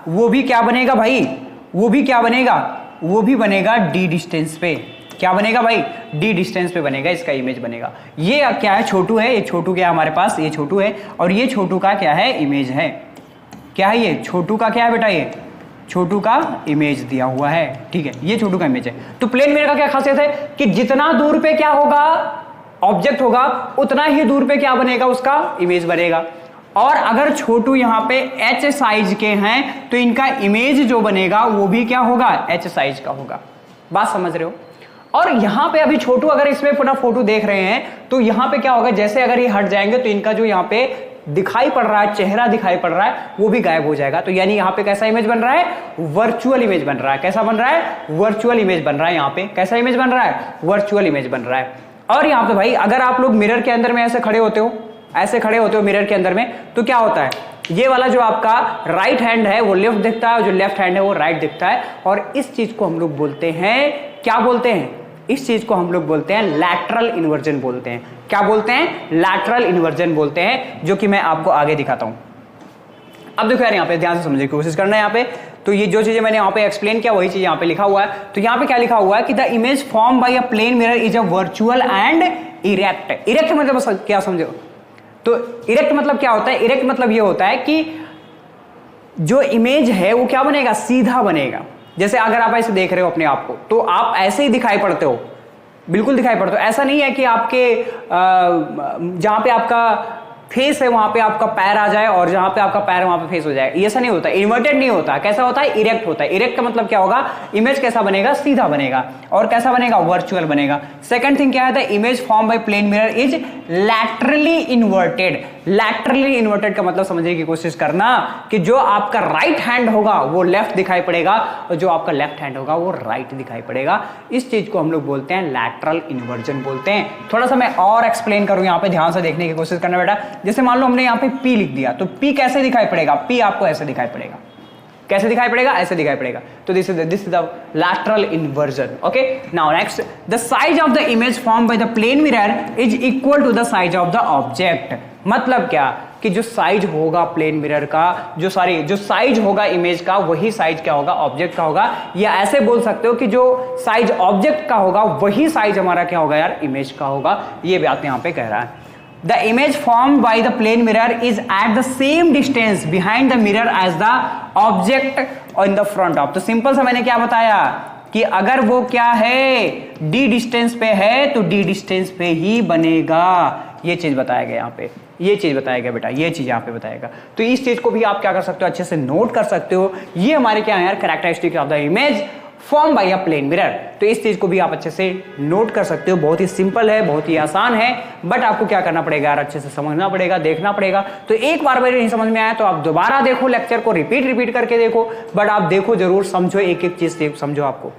वो भी क्या बनेगा भाई, वो भी क्या बनेगा, वो भी बनेगा डी डिस्टेंस पे। क्या बनेगा भाई, डी डिस्टेंस पे बनेगा, इसका इमेज बनेगा। ये क्या है, छोटू है, ये छोटू क्या है हमारे पास, ये छोटू है, और ये छोटू का क्या है, इमेज है। क्या है, ये छोटू का क्या है बेटा, ये छोटू का इमेज दिया हुआ है, ठीक है, ये छोटू का इमेज है। तो प्लेन मिरर का क्या खासियत है कि जितना दूर पे क्या होगा, ऑब्जेक्ट होगा, उतना ही दूर पे क्या बनेगा, उसका इमेज बनेगा। और अगर छोटू यहां पे एच साइज के हैं तो इनका इमेज जो बनेगा वो भी क्या होगा, एच साइज का होगा। बात समझ रहे हो। और यहां पे अभी छोटू अगर इसमें पूरा फोटो देख रहे हैं तो यहां पे क्या होगा, जैसे अगर ये हट जाएंगे तो इनका जो यहां पे दिखाई पड़ रहा है, चेहरा दिखाई पड़ रहा है, वो भी गायब हो जाएगा। तो यानी यहाँ पे कैसा इमेज बन रहा है, वर्चुअल इमेज बन रहा है। कैसा बन रहा है, वर्चुअल इमेज बन रहा है। यहाँ पे कैसा इमेज बन रहा है, वर्चुअल इमेज बन रहा है। और यहाँ पे भाई अगर आप लोग मिरर के अंदर में ऐसे खड़े होते हो, ऐसे खड़े होते हो मिरर के अंदर में, तो क्या होता है, ये वाला जो आपका राइट हैंड है वो लेफ्ट दिखता है, और जो लेफ्ट हैंड है वो राइट दिखता है। और इस चीज को हम लोग बोलते हैं, क्या बोलते हैं, इस चीज को हम लोग बोलते हैं लैटरल इन्वर्जन बोलते हैं। क्या बोलते हैं, लैटरल इन्वर्जन बोलते हैं, जो कि मैं आपको आगे दिखाता हूं। अब देखो यार यहाँ पे ध्यान से समझने की कोशिश करना है। यहाँ पे तो ये जो चीजें मैंने यहाँ पे एक्सप्लेन किया वही चीज यहाँ पे लिखा हुआ है। तो यहाँ पे क्या लिखा हुआ है कि the image form by a plane mirror is a virtual and erect. Erect मतलब क्या समझो, तो इरेक्ट मतलब क्या होता है, इरेक्ट मतलब ये होता है कि जो इमेज है वो क्या बनेगा, सीधा बनेगा। जैसे अगर आप ऐसे देख रहे हो अपने आप को, तो आप ऐसे ही दिखाई पड़ते हो, बिल्कुल दिखाई पड़ते हो। ऐसा नहीं है कि आपके जहां पे आपका फेस है वहां पे आपका पैर आ जाए और जहां पे आपका पैर वहां पे फेस हो जाए, ऐसा नहीं होता। इन्वर्टेड नहीं होता। कैसा होता है, इरेक्ट होता है। इरेक्ट का मतलब क्या होगा, इमेज कैसा बनेगा, सीधा बनेगा। और कैसा बनेगा, वर्चुअल बनेगा। सेकंड थिंग क्या है, the image form by plane mirror is laterally inverted. Laterally inverted का मतलब समझने की कोशिश करना कि जो आपका राइट हैंड होगा वो लेफ्ट दिखाई पड़ेगा और जो आपका लेफ्ट हैंड होगा वो राइट दिखाई पड़ेगा। इस चीज को हम लोग बोलते हैं लैटरल इन्वर्जन बोलते हैं। थोड़ा सा मैं और एक्सप्लेन करूं, यहाँ पे ध्यान से देखने की कोशिश करना बेटा। जैसे मान लो हमने यहाँ पे P लिख दिया, तो P कैसे दिखाई पड़ेगा, P आपको ऐसे दिखाई पड़ेगा। कैसे दिखाई पड़ेगा, ऐसे दिखाई पड़ेगा। तो this is the lateral inversion. Okay, now next, the size of the image form by the plane mirror is equal to the size of the object. मतलब क्या कि जो साइज होगा प्लेन मिरर का, जो साइज होगा इमेज का, वही साइज क्या होगा, ऑब्जेक्ट का होगा। या ऐसे बोल सकते हो कि जो साइज ऑब्जेक्ट का होगा वही साइज हमारा क्या होगा यार, इमेज का होगा। ये बात यहां पे कह रहा है। The image formed by the plane mirror is at the same distance behind the mirror as the object in the front of। तो सिंपल सा मैंने क्या बताया कि अगर वो क्या है, डी डिस्टेंस पे है तो डी डिस्टेंस पे ही बनेगा। ये चीज बताया गया यहाँ पे, ये चीज बताया गया बेटा, ये चीज यहाँ पे बताएगा। तो इस चीज को भी आप क्या कर सकते हो, अच्छे से नोट कर सकते हो। ये हमारे क्या है यार, characteristic of the image form by a plane mirror. तो इस चीज को भी आप अच्छे से नोट कर सकते हो, बहुत ही सिंपल है, बहुत ही आसान है, बट आपको क्या करना पड़ेगा यार, अच्छे से समझना पड़ेगा, देखना पड़ेगा। तो एक बार नहीं समझ में आया तो आप दोबारा देखो लेक्चर को, रिपीट करके देखो, बट आप देखो जरूर, समझो, एक एक चीज समझो आपको,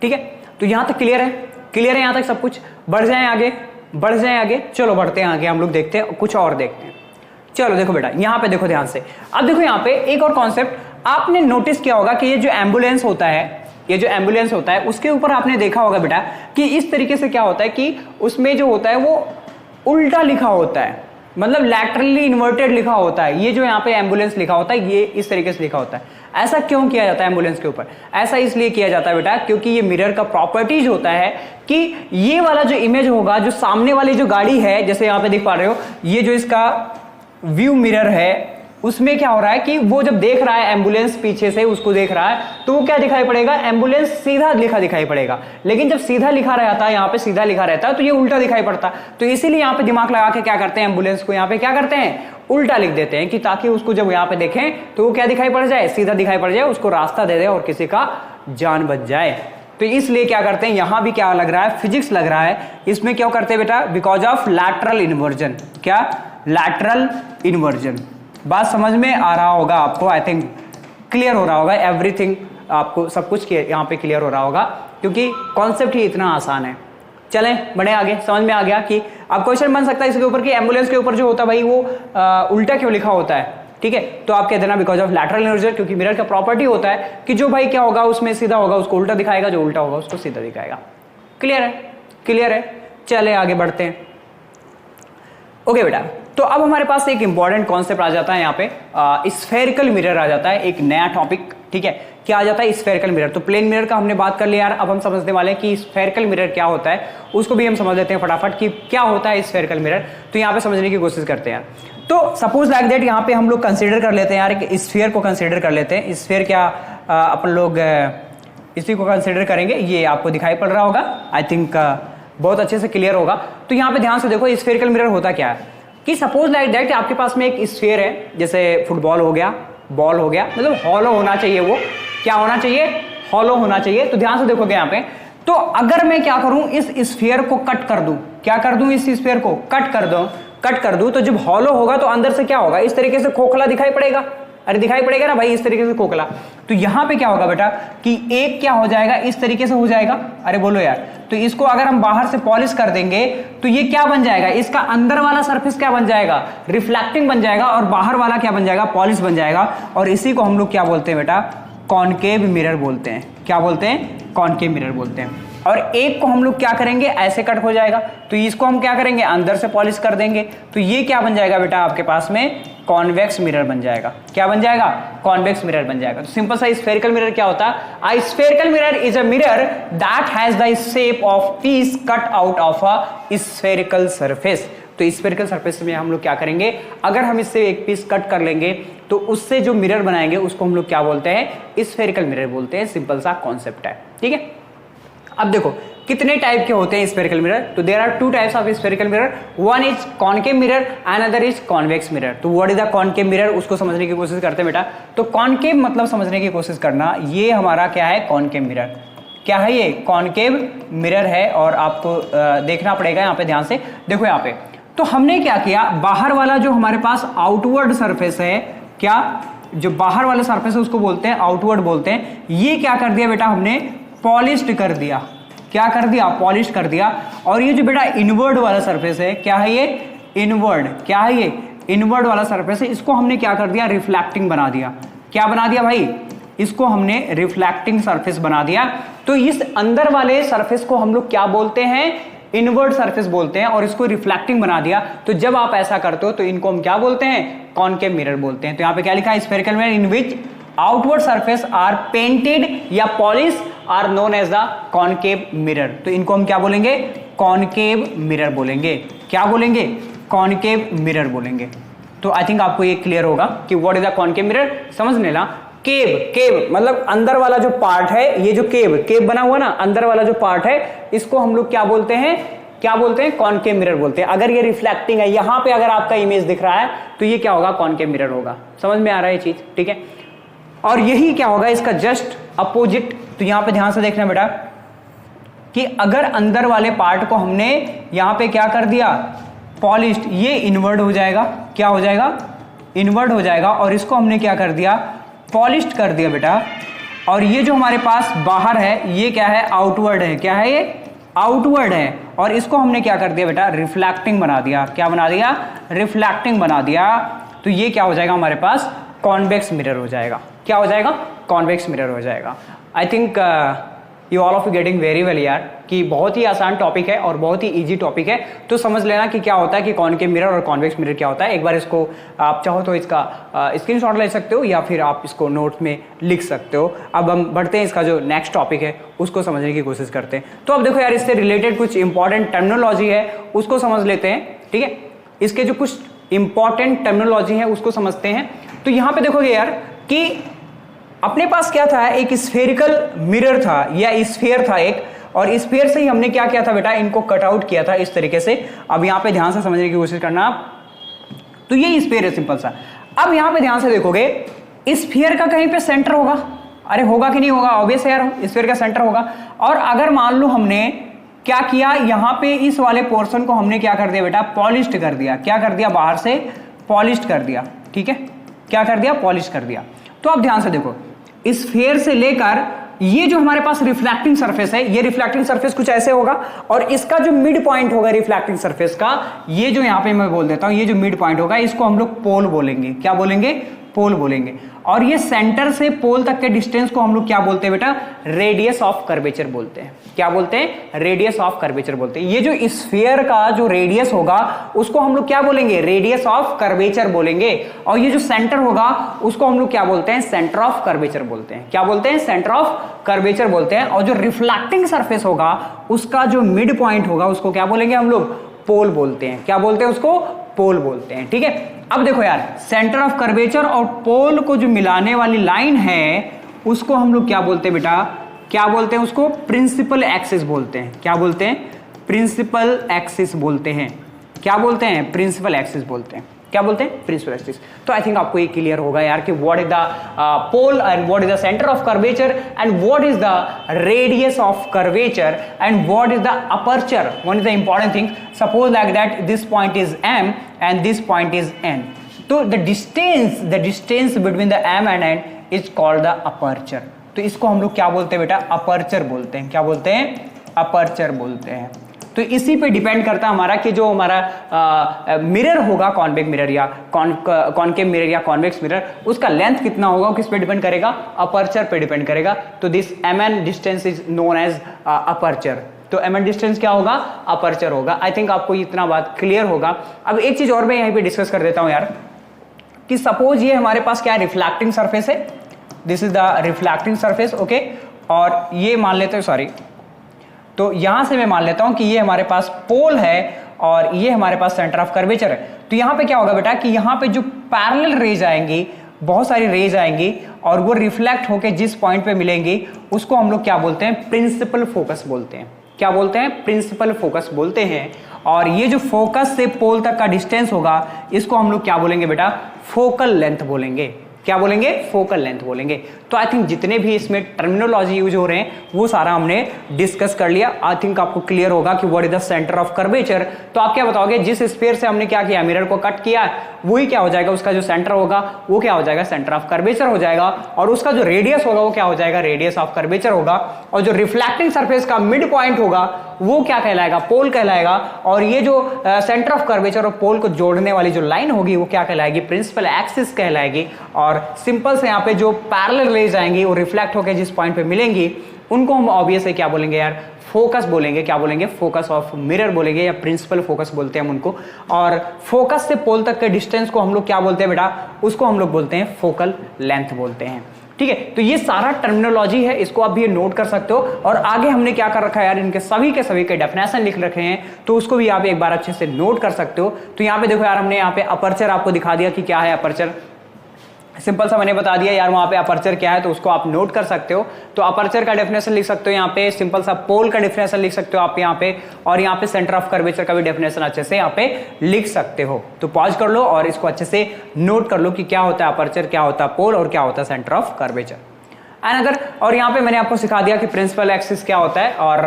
ठीक है। तो यहां तक क्लियर है यहां तक सब कुछ। बढ़ जाए आगे, चलो बढ़ते हैं आगे, हम लोग देखते हैं कुछ और देखते हैं। चलो देखो बेटा, यहां पे देखो ध्यान से। अब देखो यहां पे एक और कॉन्सेप्ट आपने नोटिस किया होगा कि ये जो एम्बुलेंस होता है उसके ऊपर आपने देखा होगा बेटा कि इस तरीके से क्या होता है कि उसमें जो होता है वो उल्टा लिखा होता है, मतलब लैटरली इन्वर्टेड लिखा होता है। ये जो यहाँ पे एम्बुलेंस लिखा होता है ये इस तरीके से लिखा होता है। ऐसा क्यों किया जाता है एम्बुलेंस के ऊपर? ऐसा इसलिए किया जाता है बेटा क्योंकि ये मिरर का प्रॉपर्टीज होता है कि ये वाला जो इमेज होगा, जो सामने वाली जो गाड़ी है, जैसे यहाँ पे देख पा रहे हो, ये जो इसका व्यू मिरर है उसमें क्या हो रहा है कि वो जब देख रहा है एम्बुलेंस पीछे से उसको देख रहा है तो वो क्या दिखाई पड़ेगा, एम्बुलेंस सीधा लिखा दिखाई पड़ेगा। लेकिन जब सीधा लिखा रहता है, यहाँ पे सीधा लिखा रहता है तो ये उल्टा दिखाई पड़ता। तो इसीलिए यहाँ पे दिमाग लगा के क्या करते हैं, एम्बुलेंस को यहाँ पे क्या करते हैं, उल्टा लिख देते हैं कि ताकि उसको जब यहाँ पे देखें तो वो क्या दिखाई पड़ जाए, सीधा दिखाई पड़ जाए, उसको रास्ता दे दे और किसी का जान बच जाए। तो इसलिए क्या करते हैं, यहां भी क्या लग रहा है, फिजिक्स लग रहा है। इसमें क्या करते हैं बेटा, बिकॉज ऑफ लैटरल इन्वर्जन। क्या, लैटरल इन्वर्जन। बात समझ में आ रहा होगा आपको, आई थिंक क्लियर हो रहा होगा, एवरीथिंग आपको सब कुछ यहाँ पे क्लियर हो रहा होगा क्योंकि कॉन्सेप्ट ही इतना आसान है। चलें बढ़े आगे, समझ में आ गया कि अब क्वेश्चन बन सकता है इसके ऊपर कि एम्बुलेंस के ऊपर जो होता है भाई वो उल्टा क्यों लिखा होता है, ठीक है। तो आप कह देना बिकॉज ऑफ लैटरल इन्वर्जन, क्योंकि मिरर का प्रॉपर्टी होता है कि जो भाई क्या होगा उसमें सीधा होगा उसको उल्टा दिखाएगा, जो उल्टा होगा उसको सीधा दिखाएगा। क्लियर है। चले आगे बढ़ते हैं। ओके बेटा, तो अब हमारे पास एक इंपॉर्टेंट कॉन्सेप्ट आ जाता है यहाँ पे, स्फेरिकल मिरर आ जाता है, एक नया टॉपिक, ठीक है। क्या आ जाता है, स्फेरिकल मिरर। तो प्लेन मिरर का हमने बात कर लिया यार, अब हम समझने वाले हैं कि स्फेरिकल मिरर क्या होता है, उसको भी हम समझ लेते हैं फटाफट कि क्या होता है स्फेरिकल मिरर। तो यहाँ पे समझने की कोशिश करते हैं यार। तो सपोज लाइक दैट यहाँ पे हम लोग कंसीडर कर लेते हैं यार, एक स्फीयर को कंसीडर कर लेते हैं। स्फीयर क्या अपन लोग इसी को कंसीडर करेंगे, ये आपको दिखाई पड़ रहा होगा, आई थिंक बहुत अच्छे से क्लियर होगा। तो यहाँ पे ध्यान से देखो स्फेरिकल मिरर होता क्या है कि सपोज लाइक दैट आपके पास में एक स्फीयर है, जैसे फुटबॉल हो गया, बॉल हो गया, मतलब हॉलो होना चाहिए, वो क्या होना चाहिए, हॉलो होना चाहिए। तो ध्यान से देखोगे यहाँ पे, तो अगर मैं क्या करूं, इस स्फीयर को कट कर दूं, क्या कर दूं, इस स्फीयर को कट कर दूं, तो जब हॉलो होगा तो अंदर से क्या होगा, इस तरीके से खोखला दिखाई पड़ेगा। अरे दिखाई पड़ेगा ना भाई, इस तरीके से खोखला। तो यहां पे क्या होगा बेटा कि एक क्या हो जाएगा, इस तरीके से हो जाएगा। अरे बोलो यार, तो इसको अगर हम बाहर से पॉलिश कर देंगे तो ये क्या बन जाएगा, इसका अंदर वाला सरफेस क्या बन जाएगा, रिफ्लेक्टिंग बन जाएगा, और बाहर वाला क्या बन जाएगा, पॉलिश बन जाएगा। और इसी को हम लोग क्या बोलते हैं बेटा, कॉनकेव मिरर बोलते हैं। क्या बोलते हैं, कॉनकेव मिरर बोलते हैं। और एक को हम लोग क्या करेंगे, ऐसे कट हो जाएगा, तो इसको हम क्या करेंगे, अंदर से पॉलिश कर देंगे, तो ये क्या बन जाएगा बेटा, आपके पास में कॉन्वेक्स मिरर बन जाएगा। क्या बन जाएगा, कॉन्वेक्स मिरर बन जाएगा। तो सिंपल सा स्फेरिकल मिरर क्या होता है, spherical mirror is a mirror that has the shape of peace cut out of a spherical surface. तो स्फेरिकल सरफेस में हम लोग क्या करेंगे, अगर हम इससे एक पीस कट कर लेंगे तो उससे जो मिरर बनाएंगे उसको हम लोग क्या बोलते हैं, स्फेरिकल मिरर बोलते हैं। सिंपल सा कॉन्सेप्ट है, ठीक है। अब देखो कितने टाइप के होते हैं स्फेरिकल मिरर, तो there are two types of spherical mirror, one is concave mirror and other is convex mirror. तो what is the concave mirror, उसको समझने की कोशिश करते हैं बेटा। तो कॉनकेव मतलब समझने की कोशिश करना, ये हमारा क्या है, कॉनकेव मिरर। क्या है ये, कॉनकेव मिरर है। और आपको देखना पड़ेगा यहाँ पे, ध्यान से देखो यहाँ पे। तो हमने क्या किया, बाहर वाला जो हमारे पास आउटवर्ड सरफेस है, क्या जो बाहर वाला सरफेस है उसको बोलते हैं आउटवर्ड बोलते हैं। ये क्या कर दिया बेटा, हमने पॉलिश्ड कर दिया। क्या कर दिया, पॉलिश कर दिया। और ये जो बेटा इनवर्ड वाला सरफेस है, क्या है ये, इनवर्ड, क्या है ये, इनवर्ड वाला सरफेस है, इसको हमने क्या कर दिया, रिफ्लेक्टिंग बना दिया। क्या बना दिया भाई, इसको हमने रिफ्लेक्टिंग सरफेस बना दिया। तो इस अंदर वाले सरफेस को हम लोग क्या बोलते हैं, इनवर्ड सरफेस बोलते हैं, और इसको रिफ्लेक्टिंग बना दिया। तो जब आप ऐसा करते हो तो इनको हम क्या बोलते हैं, कॉनकेव मिरर बोलते हैं। तो यहाँ पे क्या लिखा है, spherical mirror in which outward surface are painted या polish are known as the concave mirror. तो इनको हम क्या बोलेंगे, कॉनकेव मिरर बोलेंगे। क्या बोलेंगे, कॉनकेव मिरर बोलेंगे। तो आई थिंक आपको ये क्लियर होगा कि what is the concave mirror. समझ लेना, केव मतलब अंदर वाला जो पार्ट है, ये जो केव बना हुआ ना, अंदर वाला जो पार्ट है, इसको हम लोग क्या बोलते हैं, क्या बोलते हैं, कॉनकेव मिरर बोलते हैं। अगर ये रिफ्लेक्टिंग है, यहां पे अगर आपका इमेज दिख रहा है तो ये क्या होगा, कॉनकेव मिरर होगा। समझ में आ रहा है ये चीज, ठीक है। और यही क्या होगा इसका जस्ट अपोजिट। तो यहां पे ध्यान से देखना बेटा कि अगर अंदर वाले पार्ट को हमने यहां पे क्या कर दिया, पॉलिश्ड, ये इनवर्ड हो जाएगा। क्या हो जाएगा? इनवर्ड हो जाएगा। और इसको हमने क्या कर दिया, पॉलिश्ड कर दिया बेटा। और ये जो हमारे पास बाहर है ये क्या है, आउटवर्ड है। क्या है ये? आउटवर्ड है। और इसको हमने क्या कर दिया बेटा, रिफ्लेक्टिंग बना दिया। क्या बना दिया? रिफ्लेक्टिंग बना दिया। तो ये क्या हो जाएगा हमारे पास, कॉन्वेक्स मिरर हो जाएगा। क्या हो जाएगा? कॉन्वेक्स मिरर हो जाएगा। I think you all of you getting very well यार, कि बहुत ही आसान टॉपिक है और बहुत ही इजी टॉपिक है। तो समझ लेना कि क्या होता है कि कॉनकेव मिरर और कॉन्वेक्स मिरर क्या होता है। एक बार इसको आप चाहो तो इसका स्क्रीनशॉट ले सकते हो या फिर आप इसको नोट में लिख सकते हो। अब हम बढ़ते हैं, इसका जो नेक्स्ट टॉपिक है उसको समझने की कोशिश करते हैं। तो अब देखो यार, इससे रिलेटेड कुछ इंपॉर्टेंट टर्मिनोलॉजी है उसको समझ लेते हैं। ठीक है, इसके जो कुछ इंपॉर्टेंट टर्मिनोलॉजी है उसको समझते हैं। तो यहां पे देखोगे यार कि अपने पास क्या था, एक स्फेरिकल मिरर था या स्फीयर था एक, और स्फीयर से ही हमने क्या किया था बेटा, इनको कट आउट किया था इस तरीके से। अब यहां पे ध्यान से समझने की कोशिश करना आप। तो ये स्फीयर है सिंपल सा। अब यहां पे ध्यान से देखोगे, स्फीयर का कहीं पे सेंटर होगा। अरे होगा कि नहीं होगा? ऑब्वियस है यार, स्फीयर का सेंटर होगा। और अगर मान लो हमने क्या किया, यहां पे इस वाले पोर्शन को हमने क्या कर दिया बेटा, पॉलिश्ड कर दिया। क्या कर दिया? बाहर से पॉलिश्ड कर दिया। ठीक है, क्या कर दिया? पॉलिश कर दिया। तो अब ध्यान से देखो, स्फीयर से लेकर ये जो हमारे पास रिफ्लेक्टिंग सरफेस है, ये रिफ्लेक्टिंग सरफेस कुछ ऐसे होगा, और इसका जो मिड पॉइंट होगा रिफ्लेक्टिंग सरफेस का, ये जो यहां पे मैं बोल देता हूं, ये जो मिड पॉइंट होगा इसको हम लोग पोल बोलेंगे। क्या बोलेंगे? पोल बोलेंगे। और ये सेंटर से पोल तक के डिस्टेंस को हम लोग क्या बोलते हैं बेटा, रेडियस ऑफ कर्वेचर बोलते हैं। क्या बोलते हैं? रेडियस ऑफ कर्वेचर बोलते हैं। ये जो स्फीयर का जो रेडियस होगा उसको हम लोग क्या बोलेंगे, रेडियस ऑफ कर्वेचर बोलेंगे। और ये जो सेंटर होगा उसको हम लोग क्या बोलते हैं, सेंटर ऑफ कर्वेचर बोलते हैं। क्या बोलते हैं? सेंटर ऑफ कर्वेचर बोलते हैं। और जो रिफ्लेक्टिंग सरफेस होगा उसका जो मिड पॉइंट होगा उसको क्या बोलेंगे हम लोग, पोल बोलते हैं। क्या बोलते हैं? उसको पोल बोलते हैं। ठीक है, अब देखो यार, सेंटर ऑफ कर्वेचर और पोल को जो मिलाने वाली लाइन है उसको हम लोग क्या बोलते हैं बेटा, क्या बोलते हैं उसको, प्रिंसिपल एक्सिस बोलते हैं। क्या बोलते हैं? प्रिंसिपल एक्सिस बोलते हैं। क्या बोलते हैं? प्रिंसिपल एक्सिस बोलते हैं। क्या बोलते हैं? Principal axis. तो आई थिंक आपको ये क्लियर होगा यार कि what is the pole and what is the centre of curvature and what is the radius of curvature and what is the aperture. One is the important thing, suppose like that this point is m and this point is n. तो the distance between the m and n is called the aperture. तो इसको हम लोग क्या बोलते हैं बेटा, अपर्चर बोलते हैं। क्या बोलते हैं? अपर्चर बोलते हैं। तो इसी पे डिपेंड करता है हमारा कि जो हमारा मिरर होगा, कॉन्वेक्स मिरर या कॉनकेव मिरर या कॉन्वेक्स मिरर, उसका लेंथ कितना होगा वो किस पे डिपेंड करेगा, अपर्चर पे डिपेंड करेगा। तो this mn distance is known as aperture. तो mn डिस्टेंस क्या होगा, अपर्चर होगा। आई थिंक आपको इतना बात क्लियर होगा। अब एक चीज और मैं यहीं पे डिस्कस कर देता हूं यार, कि सपोज ये हमारे पास क्या है, रिफ्लेक्टिंग सरफेस है। This is the reflecting surface, okay. और ये मान लेते हैं, सॉरी, तो यहां से मैं मान लेता हूं कि ये हमारे पास पोल है और ये हमारे पास सेंटर ऑफ कर्वेचर है। तो यहां पे क्या होगा बेटा कि यहां पे जो पैरेलल रेज आएंगी, बहुत सारी रेज आएंगी और वो रिफ्लेक्ट होके जिस पॉइंट पे मिलेंगी उसको हम लोग क्या बोलते हैं, प्रिंसिपल फोकस बोलते हैं। क्या बोलते हैं? प्रिंसिपल फोकस बोलते हैं। और ये जो फोकस से पोल तक का डिस्टेंस होगा इसको हम लोग क्या बोलेंगे बेटा, फोकल लेंथ बोलेंगे। क्या बोलेंगे? फोकल लेंथ बोलेंगे। तो आई थिंक जितने भी इसमें टर्मिनोलॉजी यूज हो रहे हैं वो सारा हमने डिस्कस कर लिया। आई थिंक आपको क्लियर होगा कि what is the centre of curvature. तो आप क्या बताओगे, जिस स्फीयर से हमने क्या किया, मिरर को कट किया, वही क्या हो जाएगा, उसका जो सेंटर होगा वो क्या हो जाएगा, सेंटर ऑफ कर्वेचर हो जाएगा। और उसका जो रेडियस होगा वो क्या हो जाएगा, रेडियस ऑफ कर्वेचर होगा। और जो रिफ्लेक्टिंग सरफेस का मिड पॉइंट होगा वो क्या कहलाएगा, पोल कहलाएगा। और ये जो सेंटर ऑफ कर्वेचर और पोल को जोड़ने वाली जो लाइन होगी वो क्या कहलाएगी, प्रिंसिपल एक्सिस कहलाएगी। और सिंपल से यहाँ पे जो पैरेलल रेज आएंगी वो रिफ्लेक्ट होकर जिस पॉइंट पे मिलेंगी उनको हम ऑब्वियसली क्या बोलेंगे यार, फोकस बोलेंगे। क्या बोलेंगे? फोकस ऑफ मिरर बोलेंगे या प्रिंसिपल फोकस बोलते हैं हम उनको। और फोकस से पोल तक के डिस्टेंस को हम लोग क्या बोलते हैं बेटा, उसको हम लोग बोलते हैं फोकल लेंथ बोलते हैं। ठीक है, तो ये सारा टर्मिनोलॉजी है, इसको आप भी नोट कर सकते हो। और आगे हमने क्या कर रखा है यार, इनके सभी के डेफिनेशन लिख रखे हैं, तो उसको भी आप एक बार अच्छे से नोट कर सकते हो। तो यहाँ पे देखो यार, हमने यहाँ पे अपर्चर आपको दिखा दिया कि क्या है अपर्चर। सिंपल सा मैंने बता दिया यार वहां पे अपर्चर क्या है, तो उसको आप नोट कर सकते हो। तो अपर्चर का डेफिनेशन लिख सकते हो यहाँ पे, सिंपल सा पोल का डेफिनेशन लिख सकते हो आप यहाँ पे, और यहाँ पे सेंटर ऑफ कर्वेचर का भी डेफिनेशन अच्छे से यहाँ पे लिख सकते हो। तो पॉज कर लो और इसको अच्छे से नोट कर लो कि क्या होता है अपर्चर, क्या होता है पोल और क्या होता है सेंटर ऑफ कर्वेचर। अनदर, और यहाँ पे मैंने आपको सिखा दिया कि प्रिंसिपल एक्सिस क्या होता है, और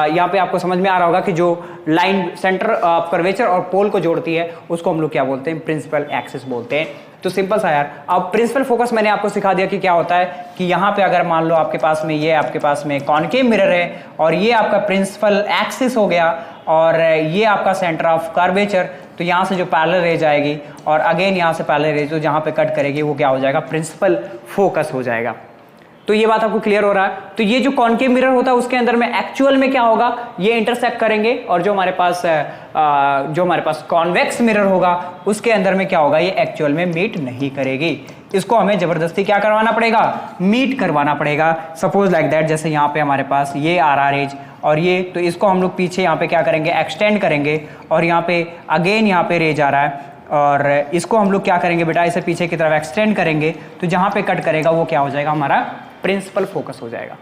यहाँ पे आपको समझ में आ रहा होगा कि जो लाइन सेंटर ऑफ कर्वेचर और पोल को जोड़ती है उसको हम लोग क्या बोलते हैं, प्रिंसिपल एक्सिस बोलते हैं। तो सिंपल सा यार, अब प्रिंसिपल फोकस मैंने आपको सिखा दिया कि क्या होता है, कि यहाँ पे अगर मान लो आपके पास में ये आपके पास में कॉनकेव मिरर है और ये आपका प्रिंसिपल एक्सिस हो गया और ये आपका सेंटर ऑफ कर्वेचर, तो यहाँ से जो पैरेलल रेज आएगी और अगेन यहाँ से पैरेलल रेज जो जहाँ पे कट करेगी वो क्या हो जाएगा, प्रिंसिपल फोकस हो जाएगा। तो ये बात आपको क्लियर हो रहा है। तो ये जो कॉनकेव मिरर होता है उसके अंदर में एक्चुअल में क्या होगा, ये इंटरसेक्ट करेंगे, और जो हमारे पास कॉन्वेक्स मिरर होगा उसके अंदर में क्या होगा, ये एक्चुअल में मीट नहीं करेगी। इसको हमें जबरदस्ती क्या करवाना पड़ेगा, मीट करवाना पड़ेगा। सपोज लाइक दैट, जैसे यहाँ पे हमारे पास ये आ रहा रेज और ये, तो इसको हम लोग पीछे यहाँ पे क्या करेंगे, एक्सटेंड करेंगे, और यहाँ पे अगेन यहाँ पे रेज आ रहा है और इसको हम लोग क्या करेंगे बेटा, इसे पीछे की तरफ एक्सटेंड करेंगे, तो जहां पे कट करेगा वो क्या हो जाएगा, हमारा प्रिंसिपल फोकस हो जाएगा।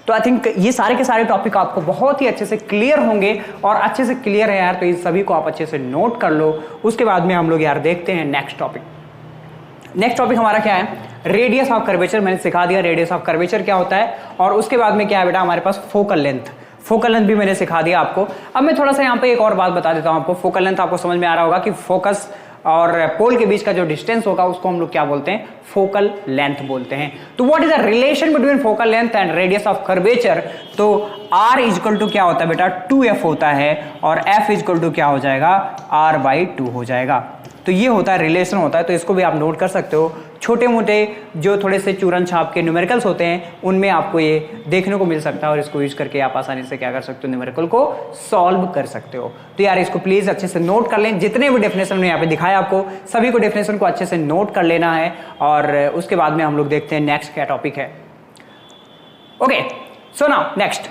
तो आई थिंक ये सारे के सारे टॉपिक आपको बहुत ही अच्छे से क्लियर होंगे, और अच्छे से क्लियर है यार, तो इन सभी को आप अच्छे से नोट कर लो। उसके बाद में हम लोग यार देखते हैं नेक्स्ट टॉपिक। नेक्स्ट टॉपिक हमारा क्या है, रेडियस ऑफ कर्वेचर। मैंने सिखा दिया रेडियस ऑफ कर्वेचर क्या होता है, और उसके बाद में क्या है बेटा हमारे पास फोकल लेंथ। फोकल लेंथ भी मैंने सिखा दिया आपको। अब मैं थोड़ा सा यहाँ पे एक और बात बता देता हूँ आपको। फोकल लेंथ आपको समझ में आ रहा होगा कि फोकस और पोल के बीच का जो डिस्टेंस होगा उसको हम लोग क्या बोलते हैं, फोकल लेंथ बोलते हैं। तो what is the relation between focal length and radius of curvature? तो R इक्वल टू क्या होता है बेटा, 2f होता है, और f इक्वल टू क्या हो जाएगा, R/2 हो जाएगा। तो ये होता है रिलेशन होता है, तो इसको भी आप नोट कर सकते हो। छोटे मोटे जो थोड़े से चूरन छाप के न्यूमेरिकल्स होते हैं उनमें आपको ये देखने को मिल सकता है, और इसको यूज करके आप आसानी से क्या कर सकते हो, न्यूमेरिकल को सॉल्व कर सकते हो। तो यार इसको प्लीज अच्छे से नोट कर लें। जितने भी डेफिनेशन में यहाँ पे दिखाया आपको, सभी को डेफिनेशन को अच्छे से नोट कर लेना है, और उसके बाद में हम लोग देखते हैं नेक्स्ट क्या टॉपिक है। ओके, सो नाउ नेक्स्ट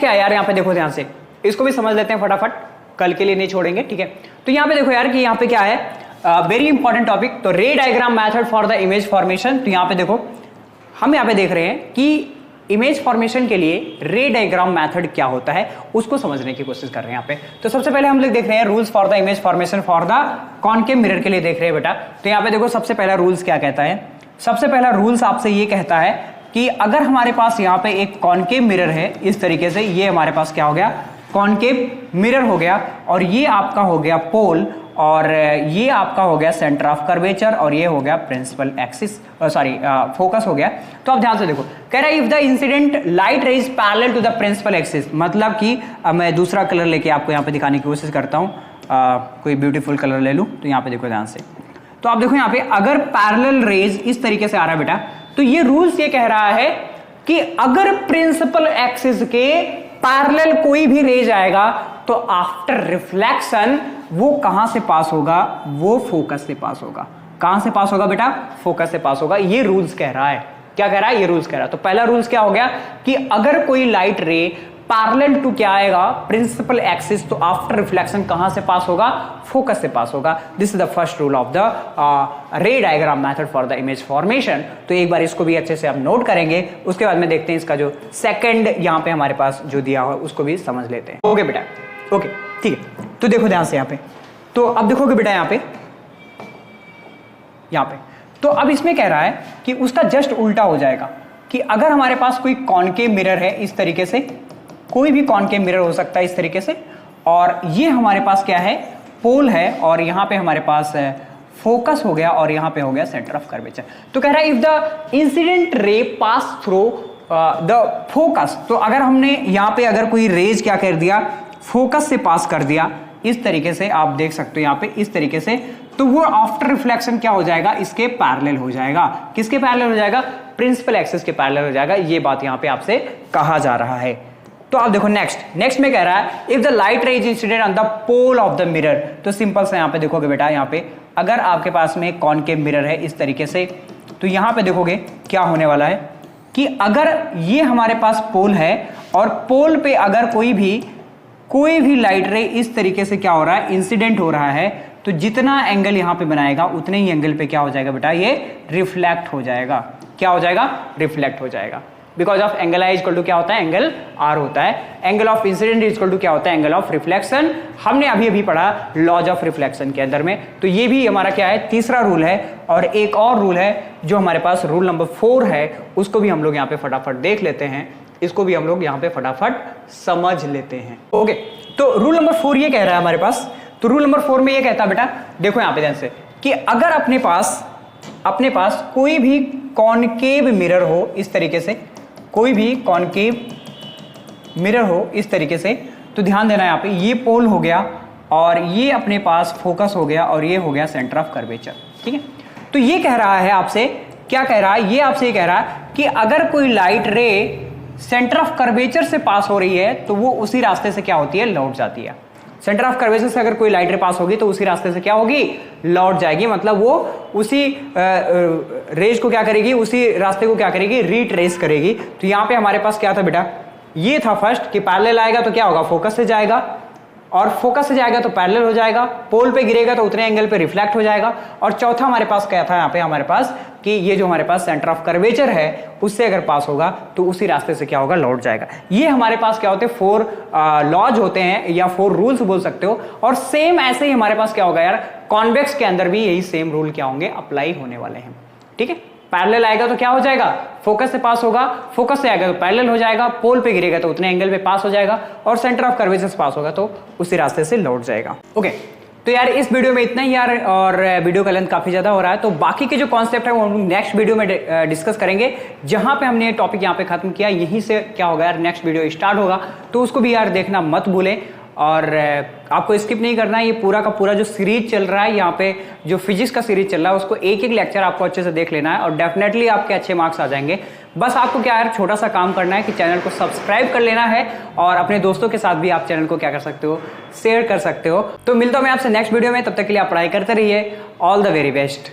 क्या है यार, यहाँ पे देखो ध्यान से, इसको भी समझ लेते हैं फटाफट, कल के लिए नहीं छोड़ेंगे, ठीक है। तो यहाँ पे देखो यार कि यहाँ पे क्या है, वेरी इंपॉर्टेंट टॉपिक, तो रे diagram method for the image formation. तो यहाँ पे देखो, हम यहाँ पे देख रहे हैं कि इमेज फॉर्मेशन के लिए रे डायग्राम मेथड क्या होता है उसको समझने की कोशिश कर रहे हैं यहाँ पे। तो सबसे पहले हम लोग देख रहे हैं rules for the image formation for the concave mirror के लिए देख रहे हैं बेटा। तो यहाँ पे देखो सबसे पहला रूल्स क्या कहता है, सबसे पहला रूल्स आपसे ये कहता है कि अगर हमारे पास यहाँ पे एक कॉनकेव मिरर है इस तरीके से, ये हमारे पास क्या हो गया, कॉनकेव मिरर हो गया, और ये आपका हो गया पोल, और ये आपका हो गया सेंटर ऑफ कर्वेचर, और ये हो गया प्रिंसिपल एक्सिस, फोकस हो गया। तो आप ध्यान से देखो, कह रहा है if the incident light rays parallel to the principal axis, मतलब कि अब मैं दूसरा कलर लेके आपको यहाँ पे दिखाने की कोशिश करता हूँ, कोई ब्यूटीफुल कलर ले लूँ। तो यहाँ पे देखो ध्यान से, तो आप देखो यहाँ पे अगर पैरेलल रेज इस तरीके से आ रहा है बेटा, तो ये रूल्स ये कह रहा है कि अगर प्रिंसिपल एक्सिस के पैरेलल कोई भी रेज आएगा तो आफ्टर रिफ्लेक्शन वो कहां से पास होगा, वो फोकस से पास होगा। कहां से पास होगा बेटा, फोकस से पास होगा। ये रूल्स कह रहा है, क्या कह रहा है, ये रूल्स कह रहा है। तो पहला रूल्स क्या हो गया कि अगर कोई लाइट रे पैरेलल टू क्या आएगा, प्रिंसिपल एक्सिस, तो आफ्टर रिफ्लेक्शन कहां से पास होगा, फोकस से पास होगा। This is the first rule of the रे diagram method for the image formation. तो एक बार इसको भी अच्छे से आप नोट करेंगे, उसके बाद में देखते हैं इसका जो सेकंड यहाँ पे हमारे पास जो दिया हुआ उसको भी समझ लेते हैं। ओके बेटा, ओके ठीक है। तो देखो ध्यान से यहाँ पे, तो अब देखोगे बेटा यहाँ पे तो अब इसमें कह रहा है कि उसका जस्ट उल्टा हो जाएगा, कि अगर हमारे पास कोई कॉनकेव मिरर है इस तरीके से, कोई भी कॉनकेव मिरर हो सकता है इस तरीके से, और ये हमारे पास क्या है, पोल है, और यहाँ पे हमारे पास फोकस हो गया, और यहाँ पे हो गया सेंटर ऑफ कर्वेचर। तो कह रहा है if the incident ray pass through the focus, तो अगर हमने यहाँ पे अगर कोई रेज क्या कर दिया, फोकस से पास कर दिया इस तरीके से, आप देख सकते हो यहाँ पे इस तरीके से, तो वो आफ्टर रिफ्लेक्शन क्या हो जाएगा, इसके पैरेलल हो जाएगा। किसके पैरेलल हो जाएगा, प्रिंसिपल एक्सिस के पैरेलल हो जाएगा। ये बात यहाँ पे आपसे कहा जा रहा है। तो आप देखो नेक्स्ट में कह रहा है if the light ray is incident on the pole of the mirror. तो सिंपल से यहाँ पे देखोगे बेटा, यहाँ पे अगर आपके पास में कॉनकेव मिरर है इस तरीके से, तो यहाँ पे देखोगे क्या होने वाला है कि अगर ये हमारे पास पोल है, और पोल पे अगर कोई भी लाइट रे इस तरीके से क्या हो रहा है, इंसिडेंट हो रहा है, तो जितना एंगल यहाँ पे बनाएगा उतने ही एंगल पे क्या हो जाएगा बेटा, ये रिफ्लेक्ट हो जाएगा। क्या हो जाएगा, रिफ्लेक्ट हो जाएगा। Because of angle i equal to क्या होता है, एंगल आर होता है। Angle of incident equal to क्या होता है, एंगल ऑफ रिफ्लेक्शन। हमने अभी अभी पढ़ा लॉज ऑफ रिफ्लेक्शन के अंदर में। तो ये भी हमारा क्या है, तीसरा रूल है। और एक और रूल है जो हमारे पास रूल नंबर 4 है, उसको भी हम लोग यहाँ पे फटाफट देख लेते हैं। इसको भी हम लोग यहाँ पे फटाफट समझ लेते हैं। ओके, तो रूल नंबर 4 ये कह रहा है हमारे पास। तो रूल नंबर 4 में ये कहता है बेटा, देखो यहाँ पे ध्यान से, कि अगर अपने पास कोई भी कॉनकेव मिरर हो, इस तरीके से कोई भी कॉनकेव मिरर हो इस तरीके से, तो ध्यान देना यहाँ पे, ये पोल हो गया और ये अपने पास फोकस हो गया और ये हो गया सेंटर ऑफ कर्वेचर। ठीक है, तो ये कह रहा है आपसे, क्या कह रहा है, ये आपसे कह रहा है कि अगर कोई लाइट रे सेंटर ऑफ कर्वेचर से पास हो रही है तो वो उसी रास्ते से क्या होती है, लौट जाती है। सेंटर ऑफ कर्वेचर से अगर कोई लाइट रे पास होगी तो उसी रास्ते से क्या होगी, लौट जाएगी। मतलब वो उसी रेज को क्या करेगी, उसी रास्ते को क्या करेगी, रीट्रेस करेगी। तो यहाँ पे हमारे पास क्या था बेटा, ये था फर्स्ट कि पैरेलल आएगा तो क्या होगा, फोकस से जाएगा, और फोकस से जाएगा तो पैरेलल हो जाएगा, पोल पे गिरेगा तो उतने एंगल पे रिफ्लेक्ट हो जाएगा। और चौथा हमारे पास क्या था यहाँ पे हमारे पास, कि ये जो हमारे पास सेंटर ऑफ कर्वेचर है उससे अगर पास होगा तो उसी रास्ते से क्या होगा, लौट जाएगा। ये हमारे पास क्या होते हैं, 4 लॉज होते हैं या 4 रूल्स बोल सकते हो। और सेम ऐसे ही हमारे पास क्या होगा यार, कॉन्वेक्स के अंदर भी यही सेम रूल क्या होंगे, अप्लाई होने वाले हैं। ठीक है, पैरेलल आएगा तो क्या हो जाएगा, फोकस से पास होगा, फोकस से आएगा तो पैरेलल हो जाएगा, पोल पे गिरेगा तो उतने एंगल पे पास हो जाएगा, और सेंटर ऑफ कर्वेचर से पास होगा तो उसी रास्ते से लौट जाएगा। ओके, तो यार इस वीडियो में इतना ही यार, और वीडियो का लेंथ काफी ज्यादा हो रहा है, तो बाकी के जो कॉन्सेप्ट है वो हम नेक्स्ट वीडियो में डिस्कस करेंगे। जहां पे हमने टॉपिक यहाँ पे खत्म किया, यहीं से क्या होगा यार, नेक्स्ट वीडियो स्टार्ट होगा, तो उसको भी यार देखना मत भूलें। और आपको स्किप नहीं करना है, ये पूरा का पूरा जो सीरीज चल रहा है यहाँ पे, जो फिजिक्स का सीरीज चल रहा है, उसको एक एक लेक्चर आपको अच्छे से देख लेना है और डेफिनेटली आपके अच्छे मार्क्स आ जाएंगे। बस आपको क्या यार, छोटा सा काम करना है कि चैनल को सब्सक्राइब कर लेना है, और अपने दोस्तों के साथ भी आप चैनल को क्या कर सकते हो, शेयर कर सकते हो। तो मिलता हूं मैं आपसे नेक्स्ट वीडियो में, तब तक के लिए आप पढ़ाई करते रहिए। All the very best.